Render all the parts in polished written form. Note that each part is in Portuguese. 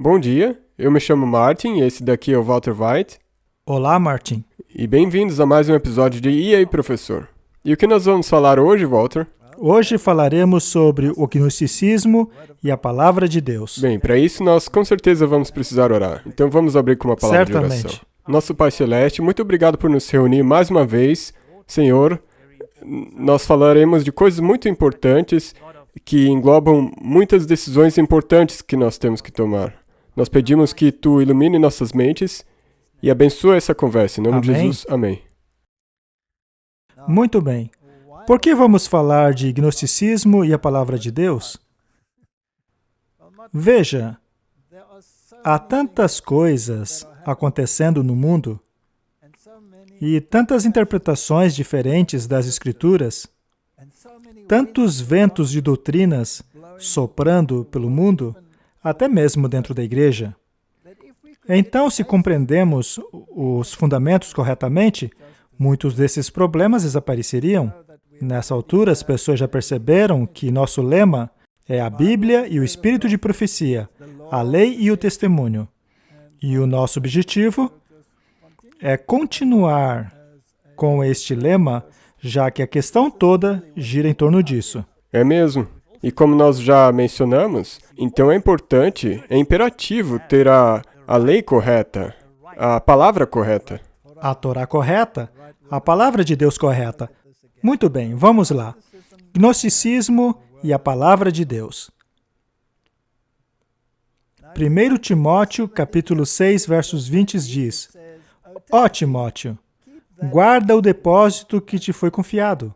Bom dia, eu me chamo Martin e esse daqui é o Walter White. Olá, Martin. E bem-vindos a mais um episódio de E aí, Professor? E o que nós vamos falar hoje, Walter? Hoje falaremos sobre o gnosticismo e a Palavra de Deus. Bem, para isso nós com certeza vamos precisar orar. Então vamos abrir com uma palavra de oração. Certamente. Nosso Pai Celeste, muito obrigado por nos reunir mais uma vez. Senhor, nós falaremos de coisas muito importantes que englobam muitas decisões importantes que nós temos que tomar. Nós pedimos que Tu ilumine nossas mentes e abençoe essa conversa. Em nome de Amém. Jesus, amém. Muito bem. Por que vamos falar de gnosticismo e a Palavra de Deus? Veja, há tantas coisas acontecendo no mundo e tantas interpretações diferentes das Escrituras, tantos ventos de doutrinas soprando pelo mundo, até mesmo dentro da igreja. Então, se compreendemos os fundamentos corretamente, muitos desses problemas desapareceriam. Nessa altura, as pessoas já perceberam que nosso lema é a Bíblia e o Espírito de profecia, a lei e o testemunho. E o nosso objetivo é continuar com este lema, já que a questão toda gira em torno disso. É mesmo. E como nós já mencionamos, então é importante, é imperativo ter a lei correta, a palavra correta. A Torá correta, a Palavra de Deus correta. Muito bem, vamos lá. Gnosticismo e a Palavra de Deus. 1 Timóteo, capítulo 6, versos 20 diz: Ó Timóteo, guarda o depósito que te foi confiado,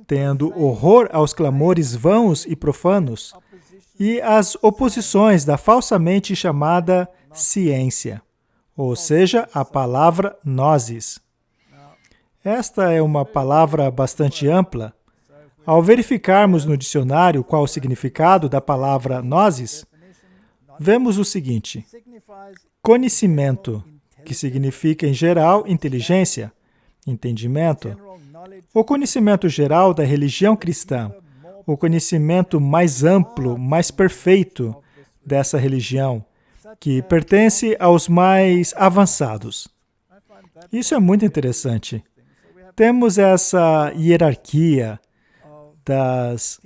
tendo horror aos clamores vãos e profanos e às oposições da falsamente chamada ciência, ou seja, a palavra nozes. Esta é uma palavra bastante ampla. Ao verificarmos no dicionário qual o significado da palavra nozes, vemos o seguinte: conhecimento, que significa em geral inteligência, entendimento, o conhecimento geral da religião cristã, o conhecimento mais amplo, mais perfeito dessa religião, que pertence aos mais avançados. Isso é muito interessante. Temos essa hierarquia das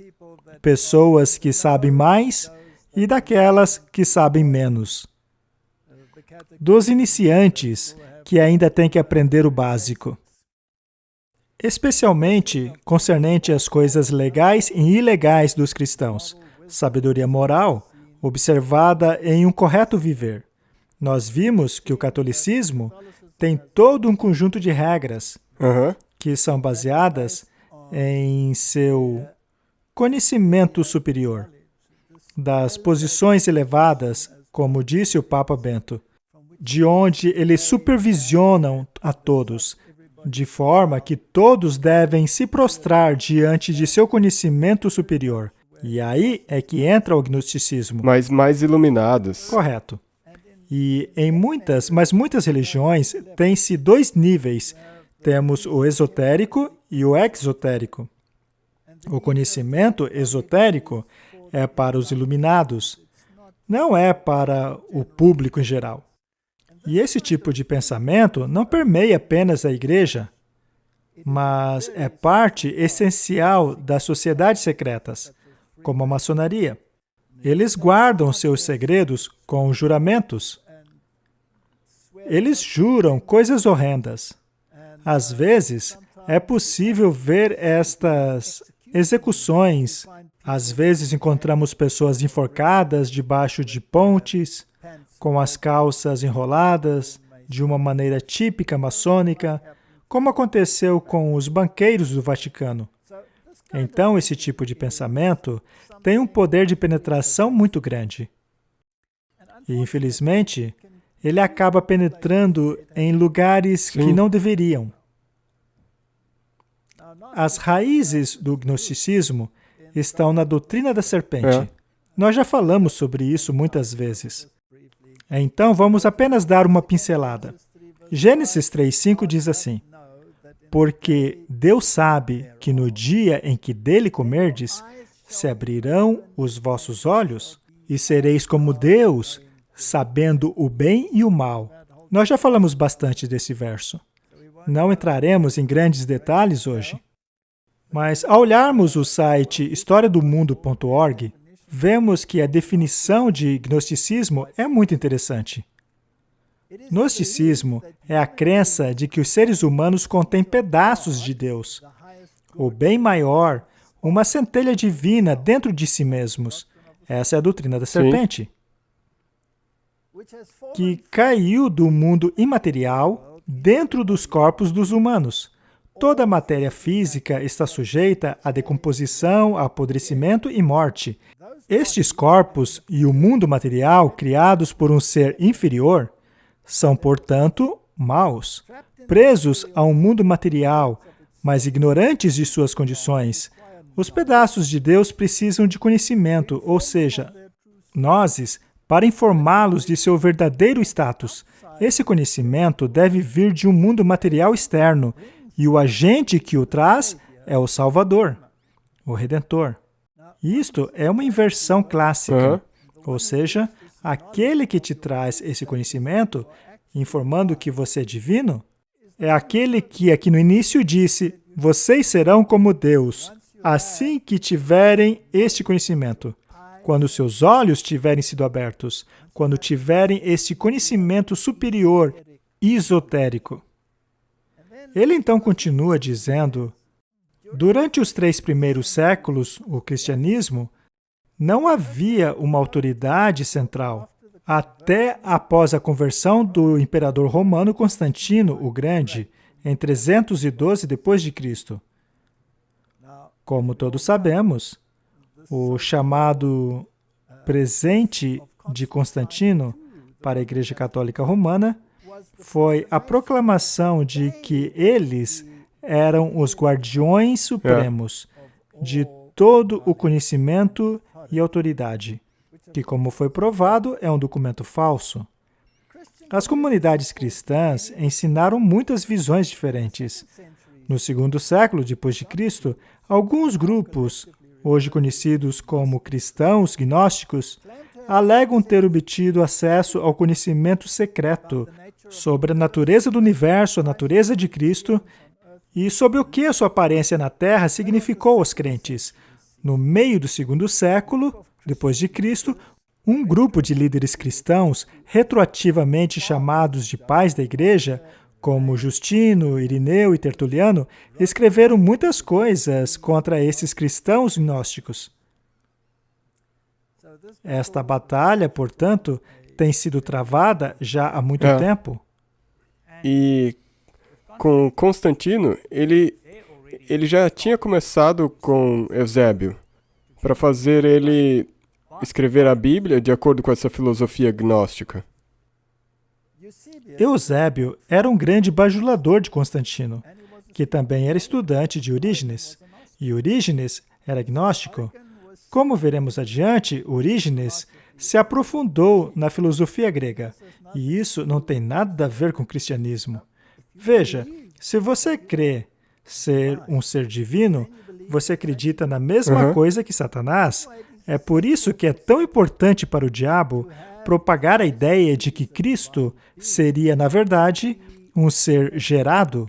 pessoas que sabem mais e daquelas que sabem menos. Dos iniciantes que ainda têm que aprender o básico. Especialmente concernente às coisas legais e ilegais dos cristãos. Sabedoria moral observada em um correto viver. Nós vimos que o catolicismo tem todo um conjunto de regras que são baseadas em seu conhecimento superior, das posições elevadas, como disse o Papa Bento, de onde eles supervisionam a todos, de forma que todos devem se prostrar diante de seu conhecimento superior. E aí é que entra o gnosticismo. Mas mais iluminados. Correto. E em muitas religiões tem-se dois níveis. Temos o esotérico e o exotérico. O conhecimento esotérico é para os iluminados, não é para o público em geral. E esse tipo de pensamento não permeia apenas a igreja, mas é parte essencial das sociedades secretas, como a maçonaria. Eles guardam seus segredos com juramentos. Eles juram coisas horrendas. Às vezes, é possível ver estas execuções. Às vezes, encontramos pessoas enforcadas debaixo de pontes, com as calças enroladas, de uma maneira típica maçônica, como aconteceu com os banqueiros do Vaticano. Então, esse tipo de pensamento tem um poder de penetração muito grande. E, infelizmente, ele acaba penetrando em lugares que não deveriam. As raízes do gnosticismo estão na doutrina da serpente. Nós já falamos sobre isso muitas vezes. Então, vamos apenas dar uma pincelada. Gênesis 3:5 diz assim: Porque Deus sabe que no dia em que dele comerdes, se abrirão os vossos olhos e sereis como Deus, sabendo o bem e o mal. Nós já falamos bastante desse verso. Não entraremos em grandes detalhes hoje. Mas, ao olharmos o site historiadomundo.org, vemos que a definição de gnosticismo é muito interessante. Gnosticismo é a crença de que os seres humanos contêm pedaços de Deus, o bem maior, uma centelha divina dentro de si mesmos. Essa é a doutrina da serpente, que caiu do mundo imaterial dentro dos corpos dos humanos. Toda a matéria física está sujeita à decomposição, apodrecimento e morte. Estes corpos e o mundo material criados por um ser inferior são, portanto, maus, presos a um mundo material, mas ignorantes de suas condições. Os pedaços de Deus precisam de conhecimento, ou seja, nozes, para informá-los de seu verdadeiro status. Esse conhecimento deve vir de um mundo material externo, e o agente que o traz é o Salvador, o Redentor. Isto é uma inversão clássica, ou seja, aquele que te traz esse conhecimento, informando que você é divino, é aquele que aqui no início disse, vocês serão como Deus, assim que tiverem este conhecimento. Quando seus olhos tiverem sido abertos, quando tiverem este conhecimento superior, esotérico. Ele então continua dizendo, durante os 3 primeiros séculos, o cristianismo, não havia uma autoridade central, até após a conversão do imperador romano Constantino o Grande, em 312 d.C. Como todos sabemos, o chamado presente de Constantino para a Igreja Católica Romana foi a proclamação de que eles eram os guardiões supremos de todo o conhecimento e autoridade, que, como foi provado, é um documento falso. As comunidades cristãs ensinaram muitas visões diferentes. No 2º século depois de Cristo, alguns grupos, hoje conhecidos como cristãos gnósticos, alegam ter obtido acesso ao conhecimento secreto sobre a natureza do universo, a natureza de Cristo e sobre o que a sua aparência na Terra significou aos crentes. No meio do 2º século, depois de Cristo, um grupo de líderes cristãos, retroativamente chamados de pais da Igreja, como Justino, Irineu e Tertuliano, escreveram muitas coisas contra esses cristãos gnósticos. Esta batalha, portanto, tem sido travada já há muito tempo. E com Constantino, ele já tinha começado com Eusébio, para fazer ele escrever a Bíblia de acordo com essa filosofia gnóstica. Eusébio era um grande bajulador de Constantino, que também era estudante de Orígenes, e Orígenes era gnóstico. Como veremos adiante, Orígenes se aprofundou na filosofia grega, e isso não tem nada a ver com o cristianismo. Veja, se você crê ser um ser divino, você acredita na mesma coisa que Satanás. É por isso que é tão importante para o diabo propagar a ideia de que Cristo seria, na verdade, um ser gerado,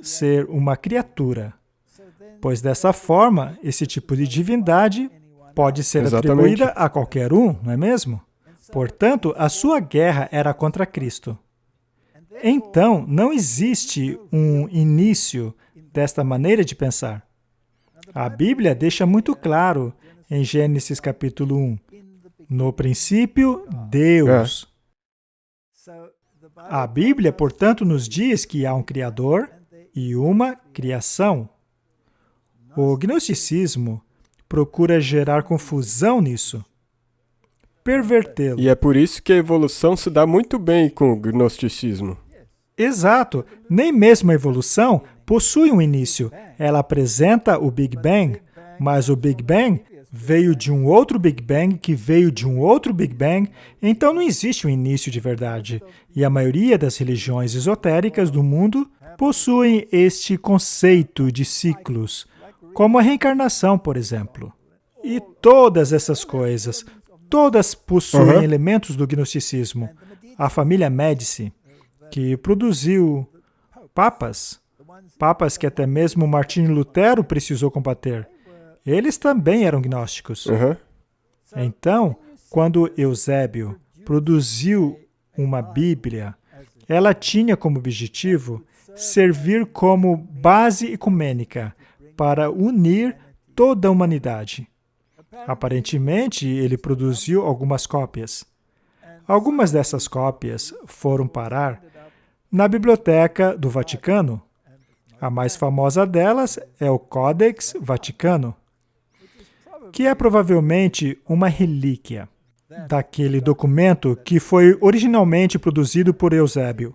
ser uma criatura. Pois dessa forma, esse tipo de divindade pode ser atribuída a qualquer um, não é mesmo? Portanto, a sua guerra era contra Cristo. Então, não existe um início desta maneira de pensar. A Bíblia deixa muito claro em Gênesis capítulo 1. No princípio, Deus. A Bíblia, portanto, nos diz que há um Criador e uma criação. O gnosticismo procura gerar confusão nisso, pervertê-lo. E é por isso que a evolução se dá muito bem com o gnosticismo. Exato. Nem mesmo a evolução possui um início. Ela apresenta o Big Bang, mas o Big Bang veio de um outro Big Bang, que veio de um outro Big Bang, então não existe um início de verdade. E a maioria das religiões esotéricas do mundo possuem este conceito de ciclos, como a reencarnação, por exemplo. E todas essas coisas, todas possuem elementos do gnosticismo. A família Médici, que produziu papas que até mesmo Martinho Lutero precisou combater, eles também eram gnósticos. Então, quando Eusébio produziu uma Bíblia, ela tinha como objetivo servir como base ecumênica para unir toda a humanidade. Aparentemente, ele produziu algumas cópias. Algumas dessas cópias foram parar na Biblioteca do Vaticano. A mais famosa delas é o Codex Vaticano, que é provavelmente uma relíquia daquele documento que foi originalmente produzido por Eusébio.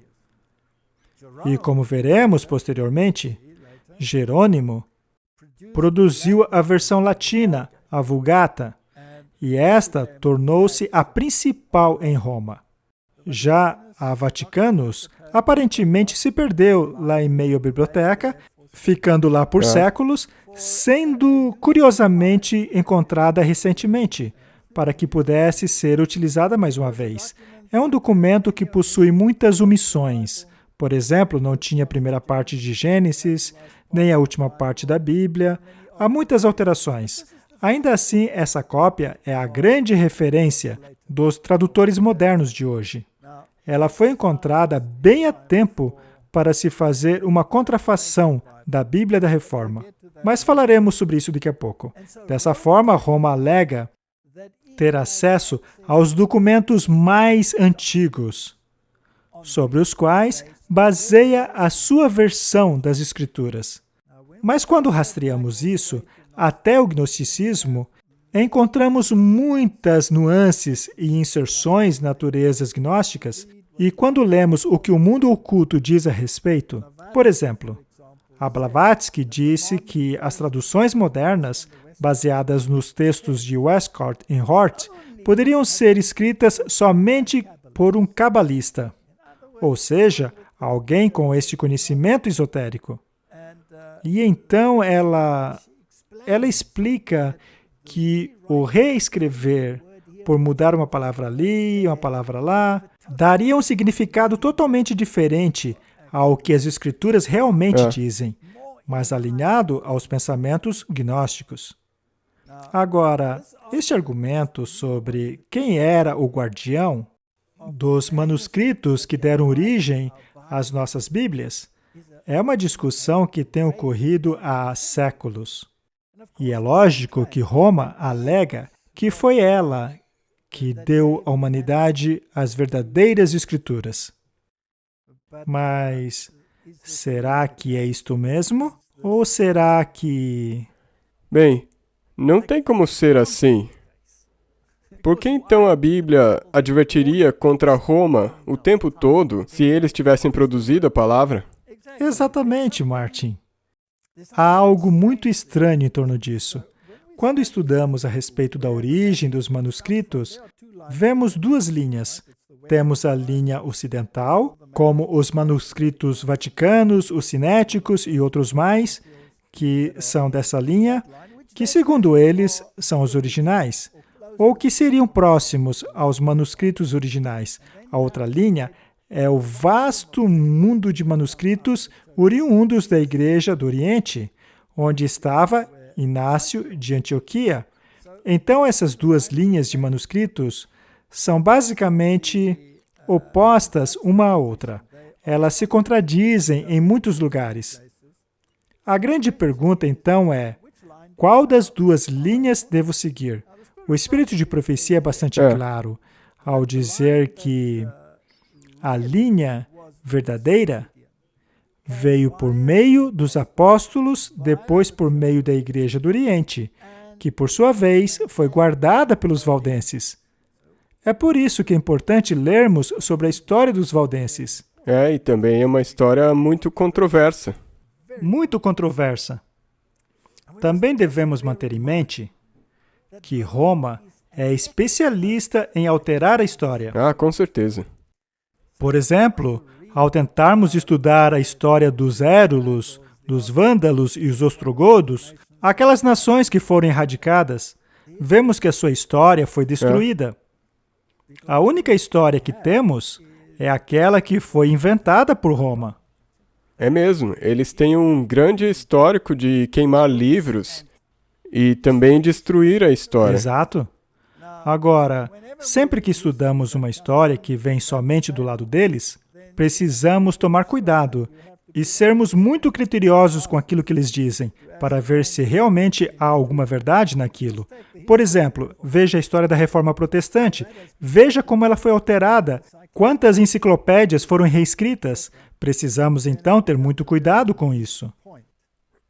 E como veremos posteriormente, Jerônimo produziu a versão latina, a Vulgata, e esta tornou-se a principal em Roma. Já a Vaticanus aparentemente se perdeu lá em meio à biblioteca, ficando lá por séculos, sendo curiosamente encontrada recentemente, para que pudesse ser utilizada mais uma vez. É um documento que possui muitas omissões. Por exemplo, não tinha a primeira parte de Gênesis, nem a última parte da Bíblia. Há muitas alterações. Ainda assim, essa cópia é a grande referência dos tradutores modernos de hoje. Ela foi encontrada bem a tempo para se fazer uma contrafação da Bíblia da Reforma. Mas falaremos sobre isso daqui a pouco. Dessa forma, Roma alega ter acesso aos documentos mais antigos, sobre os quais baseia a sua versão das Escrituras. Mas quando rastreamos isso, até o gnosticismo, encontramos muitas nuances e inserções naturezas gnósticas, e quando lemos o que o mundo oculto diz a respeito, por exemplo, a Blavatsky disse que as traduções modernas, baseadas nos textos de Westcott e Hort, poderiam ser escritas somente por um cabalista, ou seja, alguém com este conhecimento esotérico. E então ela explica que o reescrever, por mudar uma palavra ali, uma palavra lá, daria um significado totalmente diferente ao que as Escrituras realmente dizem, mas alinhado aos pensamentos gnósticos. Agora, este argumento sobre quem era o guardião dos manuscritos que deram origem às nossas Bíblias é uma discussão que tem ocorrido há séculos. E é lógico que Roma alega que foi ela que deu à humanidade as verdadeiras Escrituras. Mas será que é isto mesmo? Ou será que... Bem, não tem como ser assim. Por que então a Bíblia advertiria contra Roma o tempo todo se eles tivessem produzido a palavra? Exatamente, Martin. Há algo muito estranho em torno disso. Quando estudamos a respeito da origem dos manuscritos, vemos duas linhas. Temos a linha ocidental, como os manuscritos vaticanos, os cinéticos e outros mais, que são dessa linha, que, segundo eles, são os originais, ou que seriam próximos aos manuscritos originais. A outra linha é o vasto mundo de manuscritos oriundos da Igreja do Oriente, onde estava Inácio de Antioquia. Então, essas duas linhas de manuscritos são basicamente opostas uma à outra. Elas se contradizem em muitos lugares. A grande pergunta, então, é: qual das duas linhas devo seguir? O espírito de profecia é bastante claro ao dizer que a linha verdadeira veio por meio dos apóstolos, depois por meio da Igreja do Oriente, que, por sua vez, foi guardada pelos valdenses. É por isso que é importante lermos sobre a história dos valdenses. E também é uma história muito controversa. Muito controversa. Também devemos manter em mente que Roma é especialista em alterar a história. Com certeza. Por exemplo, ao tentarmos estudar a história dos Érulos, dos Vândalos e os Ostrogodos, aquelas nações que foram erradicadas, vemos que a sua história foi destruída. A única história que temos é aquela que foi inventada por Roma. É mesmo, eles têm um grande histórico de queimar livros e também destruir a história. Exato. Agora, sempre que estudamos uma história que vem somente do lado deles, precisamos tomar cuidado e sermos muito criteriosos com aquilo que eles dizem, para ver se realmente há alguma verdade naquilo. Por exemplo, veja a história da Reforma Protestante. Veja como ela foi alterada, quantas enciclopédias foram reescritas. Precisamos, então, ter muito cuidado com isso.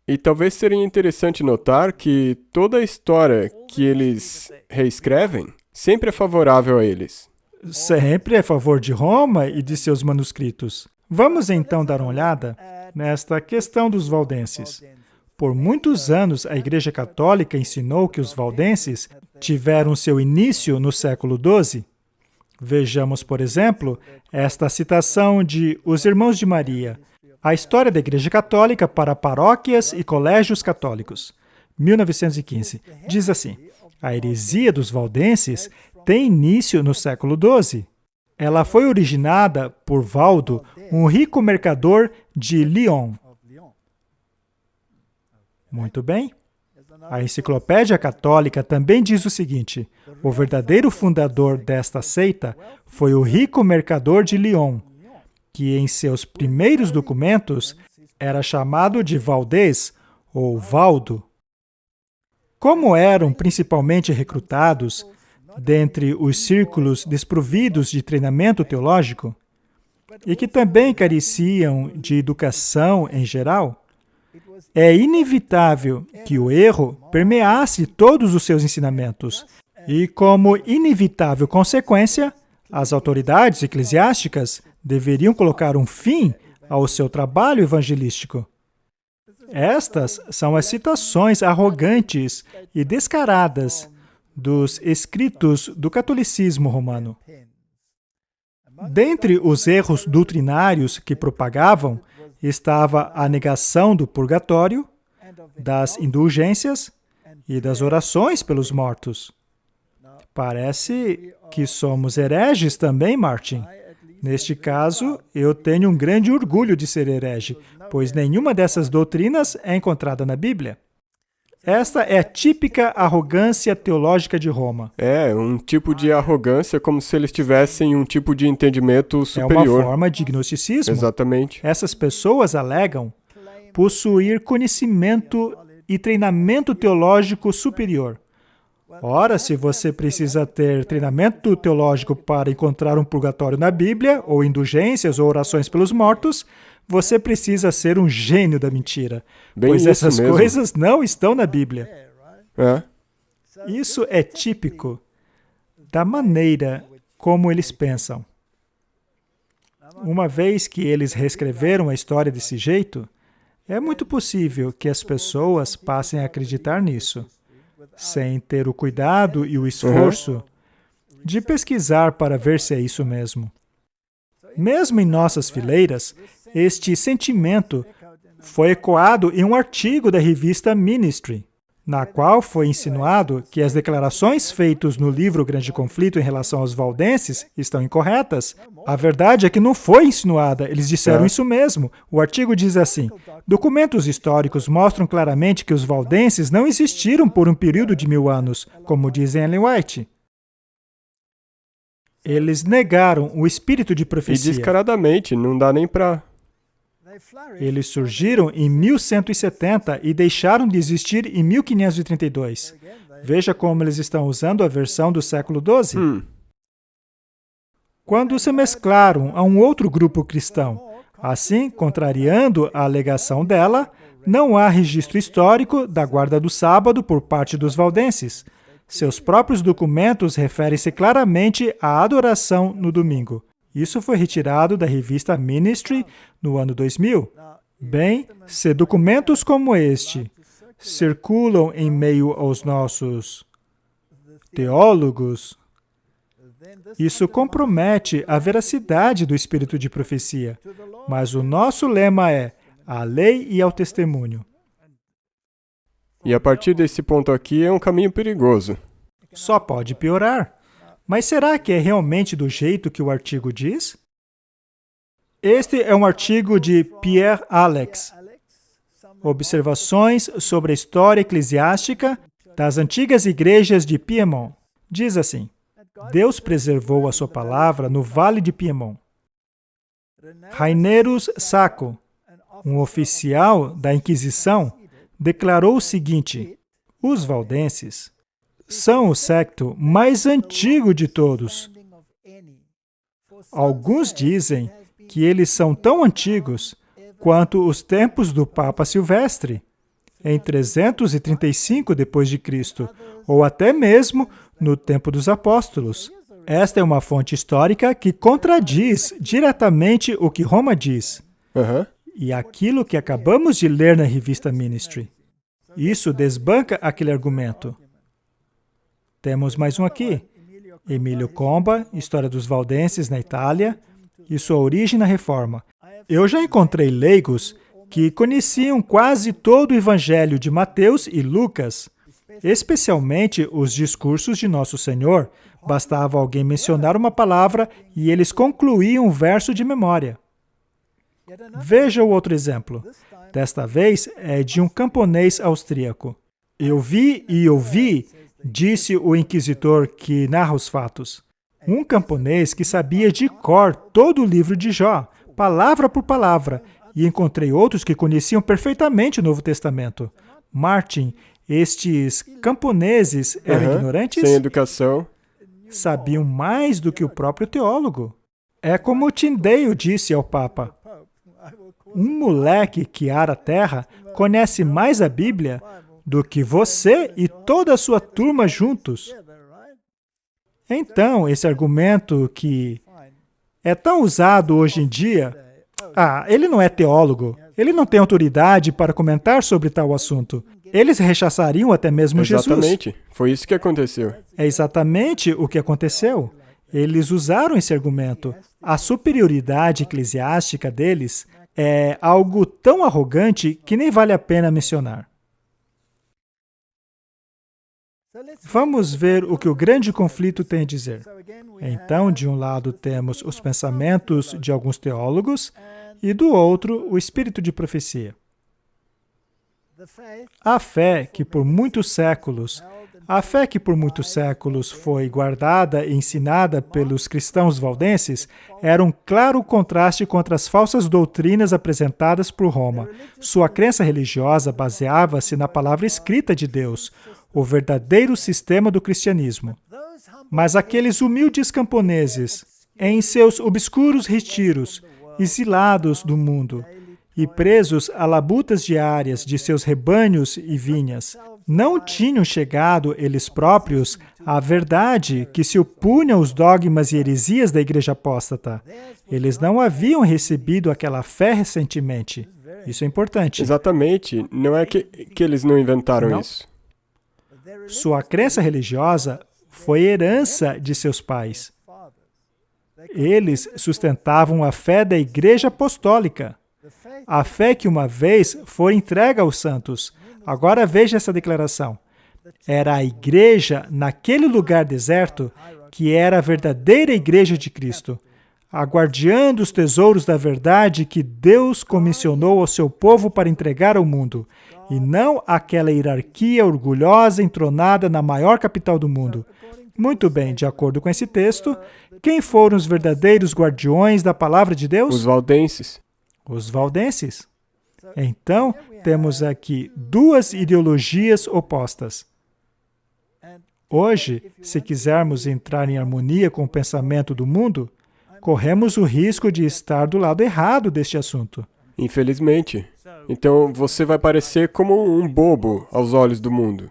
E talvez seria interessante notar que toda a história que eles reescrevem sempre é favorável a eles. Sempre é a favor de Roma e de seus manuscritos. Vamos então dar uma olhada nesta questão dos valdenses. Por muitos anos, a Igreja Católica ensinou que os valdenses tiveram seu início no século XII. Vejamos, por exemplo, esta citação de Os Irmãos de Maria, a história da Igreja Católica para paróquias e colégios católicos, 1915. Diz assim: a heresia dos valdenses tem início no século XII. Ela foi originada por Valdo, um rico mercador de Lyon. Muito bem. A Enciclopédia Católica também diz o seguinte: o verdadeiro fundador desta seita foi o rico mercador de Lyon, que em seus primeiros documentos era chamado de Valdez ou Valdo. Como eram principalmente recrutados dentre os círculos desprovidos de treinamento teológico, e que também careciam de educação em geral, é inevitável que o erro permeasse todos os seus ensinamentos e, como inevitável consequência, as autoridades eclesiásticas deveriam colocar um fim ao seu trabalho evangelístico. Estas são as citações arrogantes e descaradas dos escritos do catolicismo romano. Dentre os erros doutrinários que propagavam estava a negação do purgatório, das indulgências e das orações pelos mortos. Parece que somos hereges também, Martin. Neste caso, eu tenho um grande orgulho de ser herege, pois nenhuma dessas doutrinas é encontrada na Bíblia. Esta é a típica arrogância teológica de Roma. É, um tipo de arrogância como se eles tivessem um tipo de entendimento superior. É uma forma de gnosticismo. Exatamente. Essas pessoas alegam possuir conhecimento e treinamento teológico superior. Ora, se você precisa ter treinamento teológico para encontrar um purgatório na Bíblia, ou indulgências ou orações pelos mortos, você precisa ser um gênio da mentira, pois essas coisas não estão na Bíblia. É. Isso é típico da maneira como eles pensam. Uma vez que eles reescreveram a história desse jeito, é muito possível que as pessoas passem a acreditar nisso, sem ter o cuidado e o esforço de pesquisar para ver se é isso mesmo. Mesmo em nossas fileiras, este sentimento foi ecoado em um artigo da revista Ministry, na qual foi insinuado que as declarações feitas no livro Grande Conflito em relação aos valdenses estão incorretas. A verdade é que não foi insinuada, eles disseram isso mesmo. O artigo diz assim: documentos históricos mostram claramente que os valdenses não existiram por um período de 1000 anos, como diz Ellen White. Eles negaram o espírito de profecia. E descaradamente, não dá nem pra... Eles surgiram em 1170 e deixaram de existir em 1532. Veja como eles estão usando a versão do século XII. Quando se mesclaram a um outro grupo cristão. Assim, contrariando a alegação dela, não há registro histórico da guarda do sábado por parte dos valdenses. Seus próprios documentos referem-se claramente à adoração no domingo. Isso foi retirado da revista Ministry no ano 2000. Bem, se documentos como este circulam em meio aos nossos teólogos, isso compromete a veracidade do espírito de profecia. Mas o nosso lema é a lei e ao testemunho. E a partir desse ponto aqui é um caminho perigoso. Só pode piorar. Mas será que é realmente do jeito que o artigo diz? Este é um artigo de Pierre Alex, Observações sobre a História Eclesiástica das Antigas Igrejas de Piemont. Diz assim: Deus preservou a sua palavra no Vale de Piemont. Rainerus Sacco, um oficial da Inquisição, declarou o seguinte: os valdenses são o secto mais antigo de todos. Alguns dizem que eles são tão antigos quanto os tempos do Papa Silvestre, em 335 d.C., ou até mesmo no tempo dos apóstolos. Esta é uma fonte histórica que contradiz diretamente o que Roma diz. E aquilo que acabamos de ler na revista Ministry. Isso desbanca aquele argumento. Temos mais um aqui. Emílio Comba, História dos Valdenses na Itália e sua origem na Reforma. Eu já encontrei leigos que conheciam quase todo o Evangelho de Mateus e Lucas, especialmente os discursos de Nosso Senhor. Bastava alguém mencionar uma palavra e eles concluíam um verso de memória. Veja o outro exemplo. Desta vez é de um camponês austríaco. Eu vi e ouvi, disse o inquisitor que narra os fatos. Um camponês que sabia de cor todo o livro de Jó, palavra por palavra, e encontrei outros que conheciam perfeitamente o Novo Testamento. Martin, estes camponeses eram ignorantes? Sem educação. Sabiam mais do que o próprio teólogo. É como Tyndale disse ao Papa: um moleque que ara a terra conhece mais a Bíblia do que você e toda a sua turma juntos. Então, esse argumento que é tão usado hoje em dia, ele não é teólogo, ele não tem autoridade para comentar sobre tal assunto. Eles rechaçariam até mesmo Jesus. Exatamente, foi isso que aconteceu. É exatamente o que aconteceu. Eles usaram esse argumento. A superioridade eclesiástica deles é algo tão arrogante que nem vale a pena mencionar. Vamos ver o que o grande conflito tem a dizer. Então, de um lado temos os pensamentos de alguns teólogos e do outro o espírito de profecia. A fé que por muitos séculos foi guardada e ensinada pelos cristãos valdenses era um claro contraste contra as falsas doutrinas apresentadas por Roma. Sua crença religiosa baseava-se na palavra escrita de Deus, o verdadeiro sistema do cristianismo. Mas aqueles humildes camponeses, em seus obscuros retiros, exilados do mundo e presos a labutas diárias de seus rebanhos e vinhas, não tinham chegado, eles próprios, à verdade que se opunha aos dogmas e heresias da igreja apóstata. Eles não haviam recebido aquela fé recentemente. Isso é importante. Exatamente. Não é que eles não inventaram isso. Sua crença religiosa foi herança de seus pais. Eles sustentavam a fé da igreja apostólica. A fé que uma vez foi entregue aos santos. Agora veja essa declaração. Era a igreja naquele lugar deserto que era a verdadeira igreja de Cristo, a guardiã dos tesouros da verdade que Deus comissionou ao seu povo para entregar ao mundo, e não aquela hierarquia orgulhosa entronada na maior capital do mundo. Muito bem, de acordo com esse texto, quem foram os verdadeiros guardiões da palavra de Deus? Os valdenses. Os valdenses. Então, temos aqui duas ideologias opostas. Hoje, se quisermos entrar em harmonia com o pensamento do mundo, corremos o risco de estar do lado errado deste assunto. Infelizmente. Então, você vai parecer como um bobo aos olhos do mundo.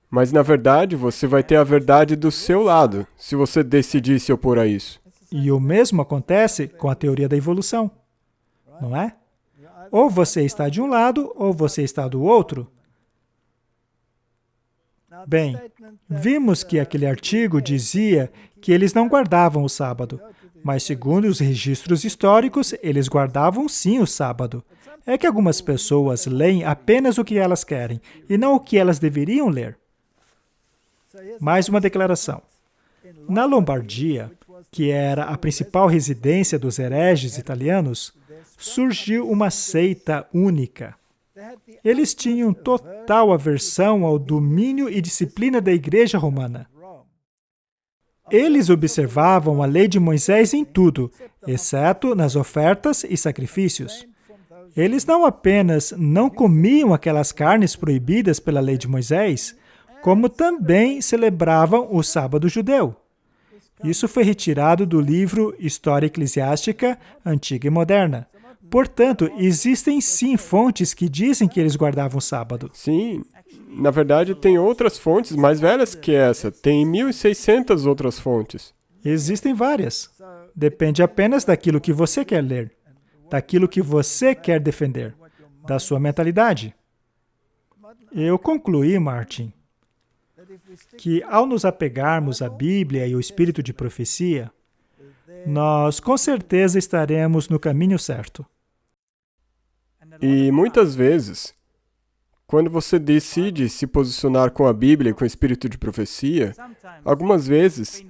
Mas, na verdade, você vai ter a verdade do seu lado, se você decidir se opor a isso. E o mesmo acontece com a teoria da evolução, não é? Ou você está de um lado, ou você está do outro. Bem, vimos que aquele artigo dizia que eles não guardavam o sábado, mas segundo os registros históricos, eles guardavam sim o sábado. É que algumas pessoas leem apenas o que elas querem, e não o que elas deveriam ler. Mais uma declaração. Na Lombardia, que era a principal residência dos hereges italianos, surgiu uma seita única. Eles tinham total aversão ao domínio e disciplina da Igreja Romana. Eles observavam a lei de Moisés em tudo, exceto nas ofertas e sacrifícios. Eles não apenas não comiam aquelas carnes proibidas pela lei de Moisés, como também celebravam o sábado judeu. Isso foi retirado do livro História Eclesiástica Antiga e Moderna. Portanto, existem sim fontes que dizem que eles guardavam o sábado. Sim, na verdade tem outras fontes mais velhas que essa. Tem 1.600 outras fontes. Existem várias. Depende apenas daquilo que você quer ler, daquilo que você quer defender, da sua mentalidade. Eu concluí, Martin, que ao nos apegarmos à Bíblia e ao espírito de profecia, nós com certeza estaremos no caminho certo. E muitas vezes, quando você decide se posicionar com a Bíblia e com o espírito de profecia, algumas vezes,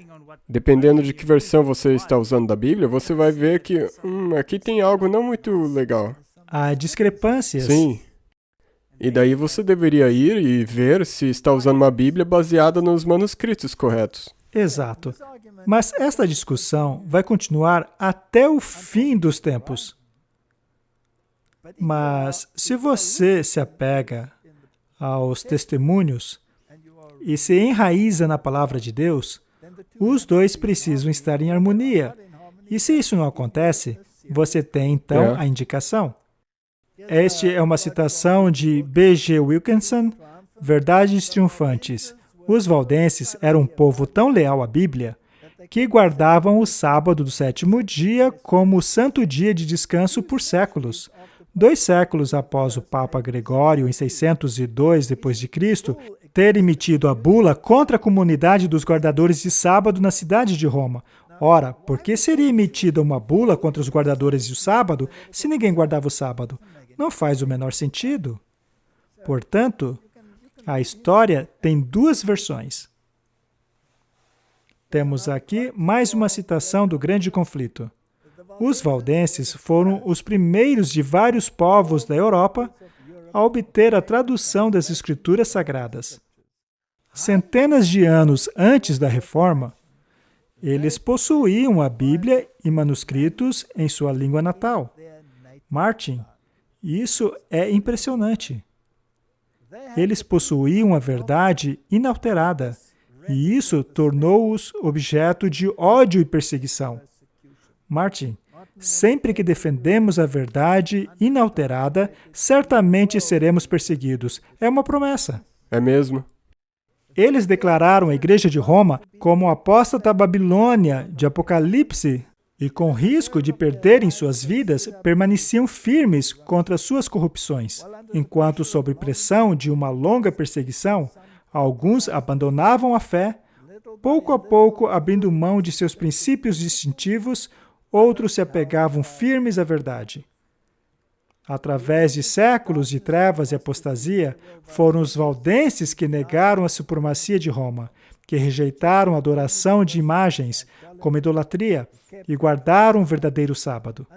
dependendo de que versão você está usando da Bíblia, você vai ver que aqui tem algo não muito legal. Há discrepâncias. Sim. E daí você deveria ir e ver se está usando uma Bíblia baseada nos manuscritos corretos. Exato. Mas esta discussão vai continuar até o fim dos tempos. Mas se você se apega aos testemunhos e se enraiza na palavra de Deus, os dois precisam estar em harmonia. E se isso não acontece, você tem então a indicação. Este é uma citação de B.G. Wilkinson, Verdades Triunfantes. Os valdenses eram um povo tão leal à Bíblia que guardavam o sábado do sétimo dia como o santo dia de descanso por séculos. 2 séculos após o Papa Gregório, em 602 d.C., ter emitido a bula contra a comunidade dos guardadores de sábado na cidade de Roma. Ora, por que seria emitida uma bula contra os guardadores do sábado se ninguém guardava o sábado? Não faz o menor sentido. Portanto, a história tem 2 versões. Temos aqui mais uma citação do grande conflito. Os valdenses foram os primeiros de vários povos da Europa a obter a tradução das Escrituras Sagradas. Centenas de anos antes da Reforma, eles possuíam a Bíblia e manuscritos em sua língua natal. Martin, isso é impressionante. Eles possuíam a verdade inalterada, e isso tornou-os objeto de ódio e perseguição. Martin, sempre que defendemos a verdade inalterada, certamente seremos perseguidos. É uma promessa. É mesmo. Eles declararam a Igreja de Roma como apóstata Babilônia de Apocalipse e, com risco de perderem suas vidas, permaneciam firmes contra suas corrupções. Enquanto, sob pressão de uma longa perseguição, alguns abandonavam a fé, pouco a pouco abrindo mão de seus princípios distintivos, outros se apegavam firmes à verdade. Através de séculos de trevas e apostasia, foram os valdenses que negaram a supremacia de Roma, que rejeitaram a adoração de imagens, como idolatria, e guardaram o verdadeiro sábado.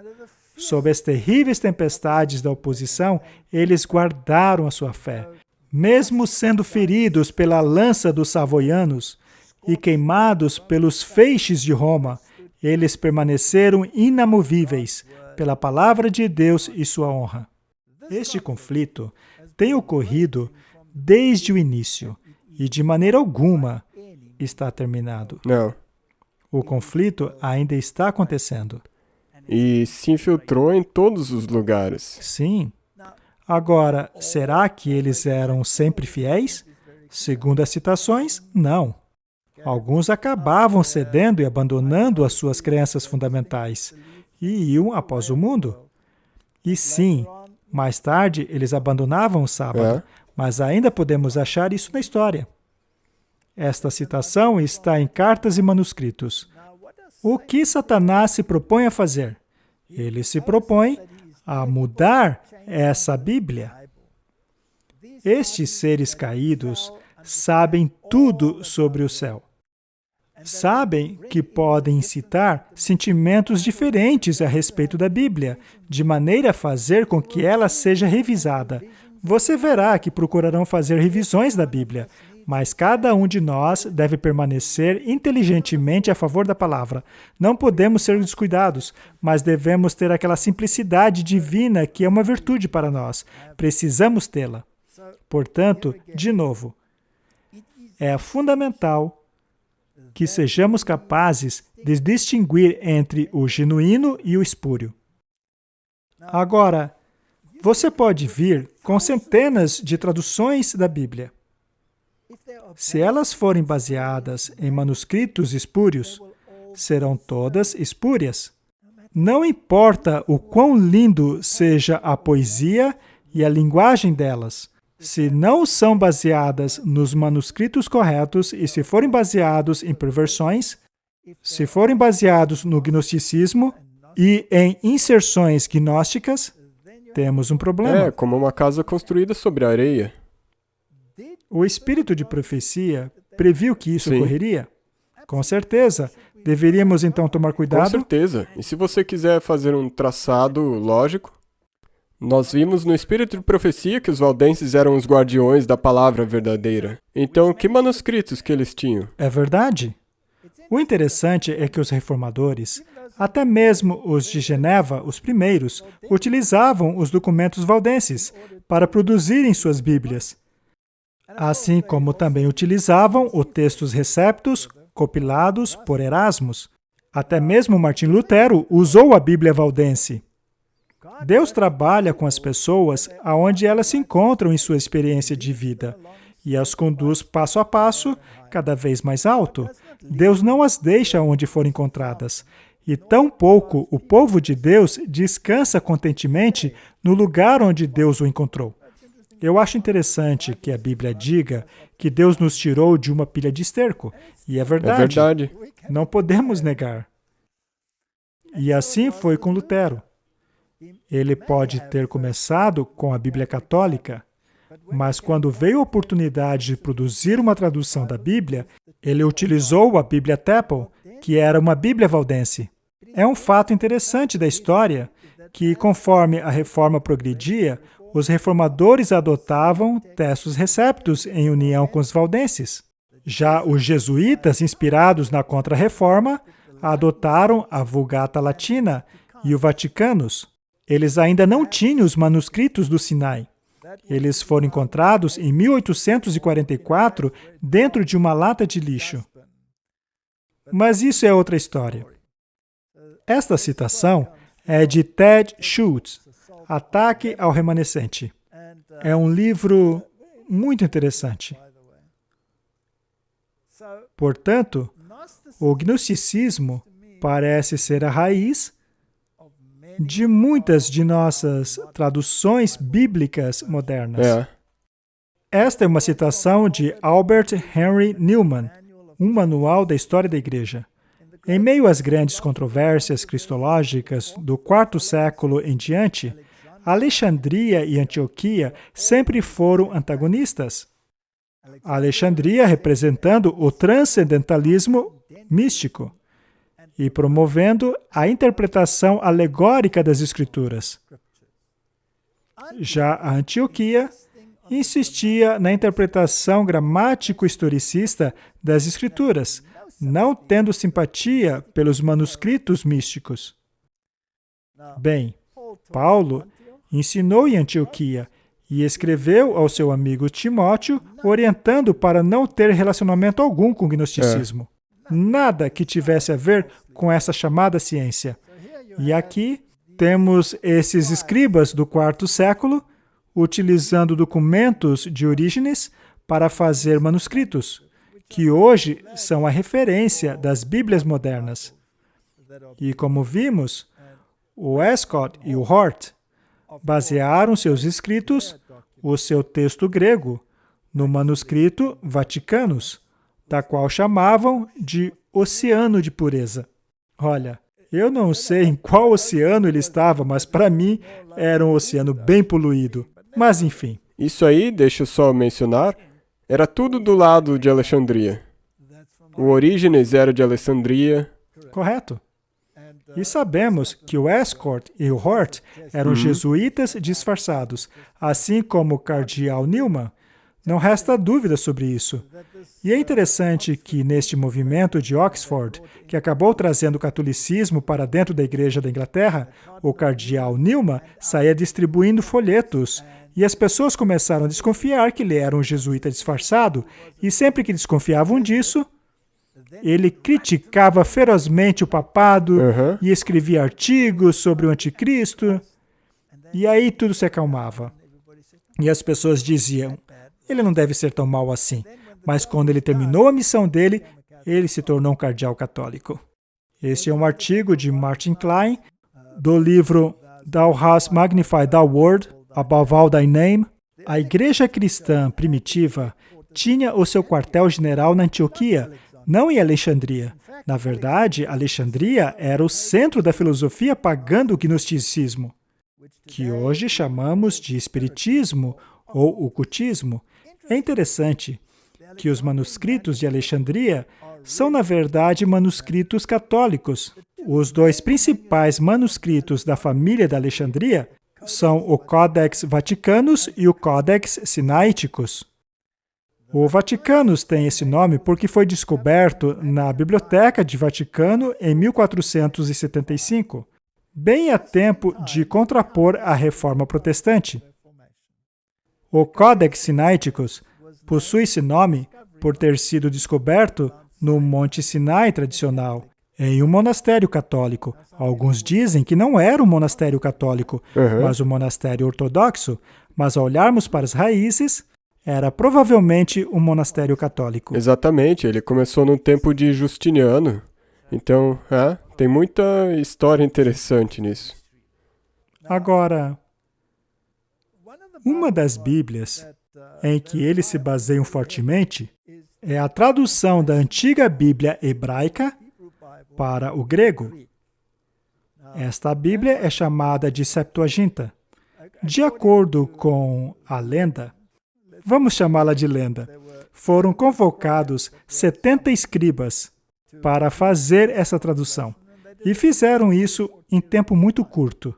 Sob as terríveis tempestades da oposição, eles guardaram a sua fé. Mesmo sendo feridos pela lança dos savoianos e queimados pelos feixes de Roma, eles permaneceram inamovíveis pela palavra de Deus e sua honra. Este conflito tem ocorrido desde o início e, de maneira alguma, está terminado. Não. O conflito ainda está acontecendo. E se infiltrou em todos os lugares. Sim. Agora, será que eles eram sempre fiéis? Segundo as citações, não. Alguns acabavam cedendo e abandonando as suas crenças fundamentais e iam após o mundo. E sim, mais tarde eles abandonavam o sábado, mas ainda podemos achar isso na história. Esta citação está em cartas e manuscritos. O que Satanás se propõe a fazer? Ele se propõe a mudar essa Bíblia. Estes seres caídos sabem tudo sobre o céu. Sabem que podem incitar sentimentos diferentes a respeito da Bíblia, de maneira a fazer com que ela seja revisada. Você verá que procurarão fazer revisões da Bíblia, mas cada um de nós deve permanecer inteligentemente a favor da palavra. Não podemos ser descuidados, mas devemos ter aquela simplicidade divina que é uma virtude para nós. Precisamos tê-la. Portanto, de novo, é fundamental que sejamos capazes de distinguir entre o genuíno e o espúrio. Agora, você pode vir com centenas de traduções da Bíblia. Se elas forem baseadas em manuscritos espúrios, serão todas espúrias. Não importa o quão lindo seja a poesia e a linguagem delas, se não são baseadas nos manuscritos corretos e se forem baseados em perversões, se forem baseados no gnosticismo e em inserções gnósticas, temos um problema. É como uma casa construída sobre areia. O espírito de profecia previu que isso Sim. ocorreria? Com certeza. Deveríamos então tomar Com cuidado? certeza. E se você quiser fazer um traçado lógico, nós vimos no espírito de profecia que os valdenses eram os guardiões da palavra verdadeira. Então, que manuscritos que eles tinham? É verdade. O interessante é que os reformadores, até mesmo os de Geneva, os primeiros, utilizavam os documentos valdenses para produzirem suas Bíblias, assim como também utilizavam os textos receptos compilados por Erasmus. Até mesmo Martim Lutero usou a Bíblia valdense. Deus trabalha com as pessoas aonde elas se encontram em sua experiência de vida e as conduz passo a passo, cada vez mais alto. Deus não as deixa onde forem encontradas. E tampouco o povo de Deus descansa contentemente no lugar onde Deus o encontrou. Eu acho interessante que a Bíblia diga que Deus nos tirou de uma pilha de esterco. E é verdade. É verdade. Não podemos negar. E assim foi com Lutero. Ele pode ter começado com a Bíblia católica, mas quando veio a oportunidade de produzir uma tradução da Bíblia, ele utilizou a Bíblia Teppel, que era uma Bíblia valdense. É um fato interessante da história que, conforme a reforma progredia, os reformadores adotavam textos receptos em união com os valdenses. Já os jesuítas, inspirados na Contra-Reforma, adotaram a Vulgata Latina e o Vaticanus. Eles ainda não tinham os manuscritos do Sinai. Eles foram encontrados em 1844 dentro de uma lata de lixo. Mas isso é outra história. Esta citação é de Ted Schultz, Ataque ao Remanescente. É um livro muito interessante. Portanto, o gnosticismo parece ser a raiz de muitas de nossas traduções bíblicas modernas. Esta é uma citação de Albert Henry Newman, um manual da história da Igreja. Em meio às grandes controvérsias cristológicas do quarto século em diante, Alexandria e Antioquia sempre foram antagonistas. Alexandria representando o transcendentalismo místico e promovendo a interpretação alegórica das Escrituras. Já a Antioquia insistia na interpretação gramático-historicista das Escrituras, não tendo simpatia pelos manuscritos místicos. Bem, Paulo ensinou em Antioquia e escreveu ao seu amigo Timóteo, orientando para não ter relacionamento algum com o gnosticismo. Nada que tivesse a ver com essa chamada ciência. E aqui temos esses escribas do quarto século utilizando documentos de Orígenes para fazer manuscritos, que hoje são a referência das Bíblias modernas. E como vimos, o Escott e o Hort basearam seus escritos, o seu texto grego, no manuscrito Vaticanus, da qual chamavam de Oceano de Pureza. Olha, eu não sei em qual oceano ele estava, mas para mim era um oceano bem poluído. Mas enfim. Isso aí, deixa eu só mencionar, Era tudo do lado de Alexandria. O Orígenes era de Alessandria. Correto. E sabemos que o Estcourt e o Hort eram jesuítas disfarçados, assim como o cardeal Newman. Não resta dúvida sobre isso. E é interessante que neste movimento de Oxford, que acabou trazendo o catolicismo para dentro da Igreja da Inglaterra, o cardeal Newman saía distribuindo folhetos. E as pessoas começaram a desconfiar que ele era um jesuíta disfarçado, e sempre que desconfiavam disso, ele criticava ferozmente o papado e escrevia artigos sobre o anticristo, e aí tudo se acalmava. E as pessoas diziam, ele não deve ser tão mau assim. Mas quando ele terminou a missão dele, ele se tornou um cardeal católico. Este é um artigo de Martin Klein, do livro Thou Hast Magnified Thy Word Above All Thy Name. A igreja cristã primitiva tinha o seu quartel-general na Antioquia, não em Alexandria. Na verdade, Alexandria era o centro da filosofia pagã do gnosticismo, que hoje chamamos de espiritismo ou ocultismo. É interessante que os manuscritos de Alexandria são, na verdade, manuscritos católicos. Os dois principais manuscritos da família da Alexandria são o Codex Vaticanus e o Codex Sinaiticus. O Vaticanus tem esse nome porque foi descoberto na Biblioteca de Vaticano em 1475, bem a tempo de contrapor a Reforma Protestante. O Codex Sinaiticus possui esse nome por ter sido descoberto no Monte Sinai tradicional, em um monastério católico. Alguns dizem que não era um monastério católico, mas um monastério ortodoxo, mas ao olharmos para as raízes, era provavelmente um monastério católico. Exatamente, ele começou no tempo de Justiniano. Então, tem muita história interessante nisso. Agora, uma das Bíblias em que eles se baseiam fortemente é a tradução da antiga Bíblia hebraica para o grego. Esta Bíblia é chamada de Septuaginta. De acordo com a lenda, vamos chamá-la de lenda, foram convocados 70 escribas para fazer essa tradução. E fizeram isso em tempo muito curto.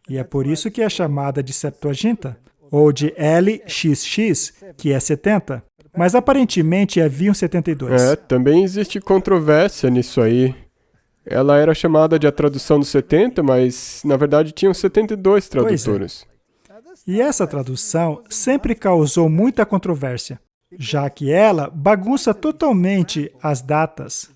E é por isso que é chamada de Septuaginta, ou de LXX, que é 70. Mas aparentemente haviam 72. Também existe controvérsia nisso aí. Ela era chamada de a tradução dos 70, mas na verdade tinham 72 tradutores. E essa tradução sempre causou muita controvérsia, já que ela bagunça totalmente as datas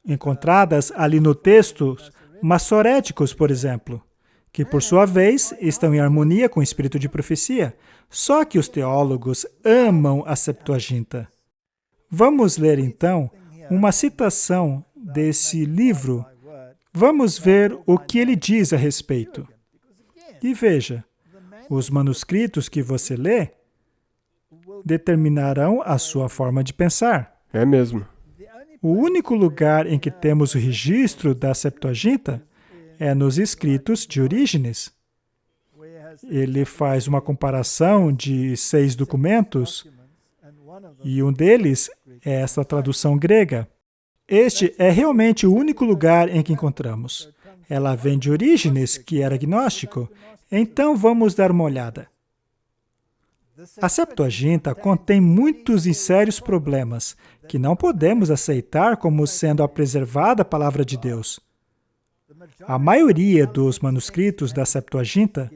encontradas ali no texto massoréticos, por exemplo, que por sua vez estão em harmonia com o espírito de profecia. Só que os teólogos amam a Septuaginta. Vamos ler então uma citação desse livro. Vamos ver o que ele diz a respeito. E veja, os manuscritos que você lê determinarão a sua forma de pensar. É mesmo. O único lugar em que temos o registro da Septuaginta é nos escritos de Orígenes. Ele faz uma comparação de 6 documentos e um deles é essa tradução grega. Este é realmente o único lugar em que encontramos. Ela vem de Orígenes, que era gnóstico. Então vamos dar uma olhada. A Septuaginta contém muitos e sérios problemas que não podemos aceitar como sendo a preservada palavra de Deus. A maioria dos manuscritos da Septuaginta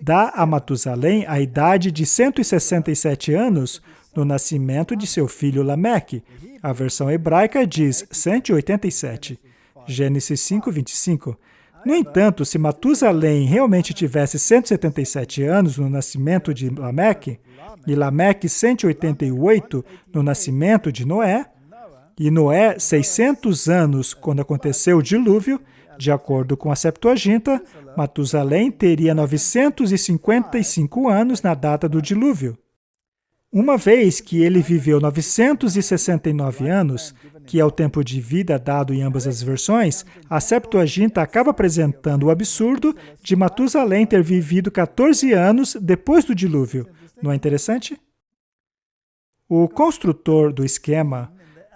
dá a Matusalém a idade de 167 anos no nascimento de seu filho Lameque. A versão hebraica diz 187, Gênesis 5:25. No entanto, se Matusalém realmente tivesse 177 anos no nascimento de Lameque, e Lameque 188 no nascimento de Noé, e Noé 600 anos quando aconteceu o dilúvio, de acordo com a Septuaginta, Matusalém teria 955 anos na data do dilúvio. Uma vez que ele viveu 969 anos, que é o tempo de vida dado em ambas as versões, a Septuaginta acaba apresentando o absurdo de Matusalém ter vivido 14 anos depois do dilúvio. Não é interessante? O construtor do esquema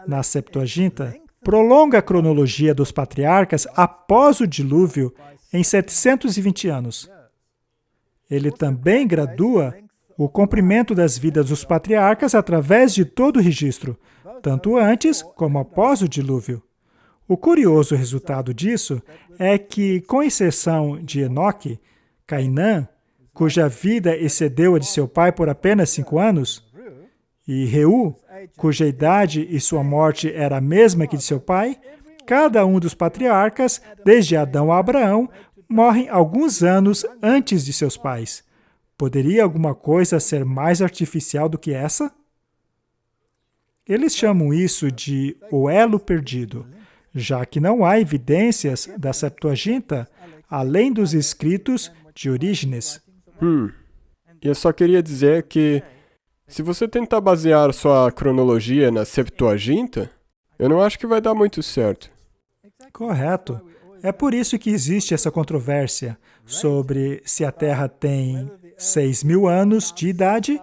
na Septuaginta prolonga a cronologia dos patriarcas após o dilúvio em 720 anos. Ele também gradua o comprimento das vidas dos patriarcas através de todo o registro, tanto antes como após o dilúvio. O curioso resultado disso é que, com exceção de Enoque, Cainã, cuja vida excedeu a de seu pai por apenas 5 anos, e Reu, cuja idade e sua morte era a mesma que de seu pai, cada um dos patriarcas, desde Adão a Abraão, morrem alguns anos antes de seus pais. Poderia alguma coisa ser mais artificial do que essa? Eles chamam isso de o elo perdido, já que não há evidências da Septuaginta além dos escritos de Orígenes. E eu só queria dizer que, se você tentar basear sua cronologia na Septuaginta, eu não acho que vai dar muito certo. Correto. É por isso que existe essa controvérsia sobre se a Terra tem 6.000 anos de idade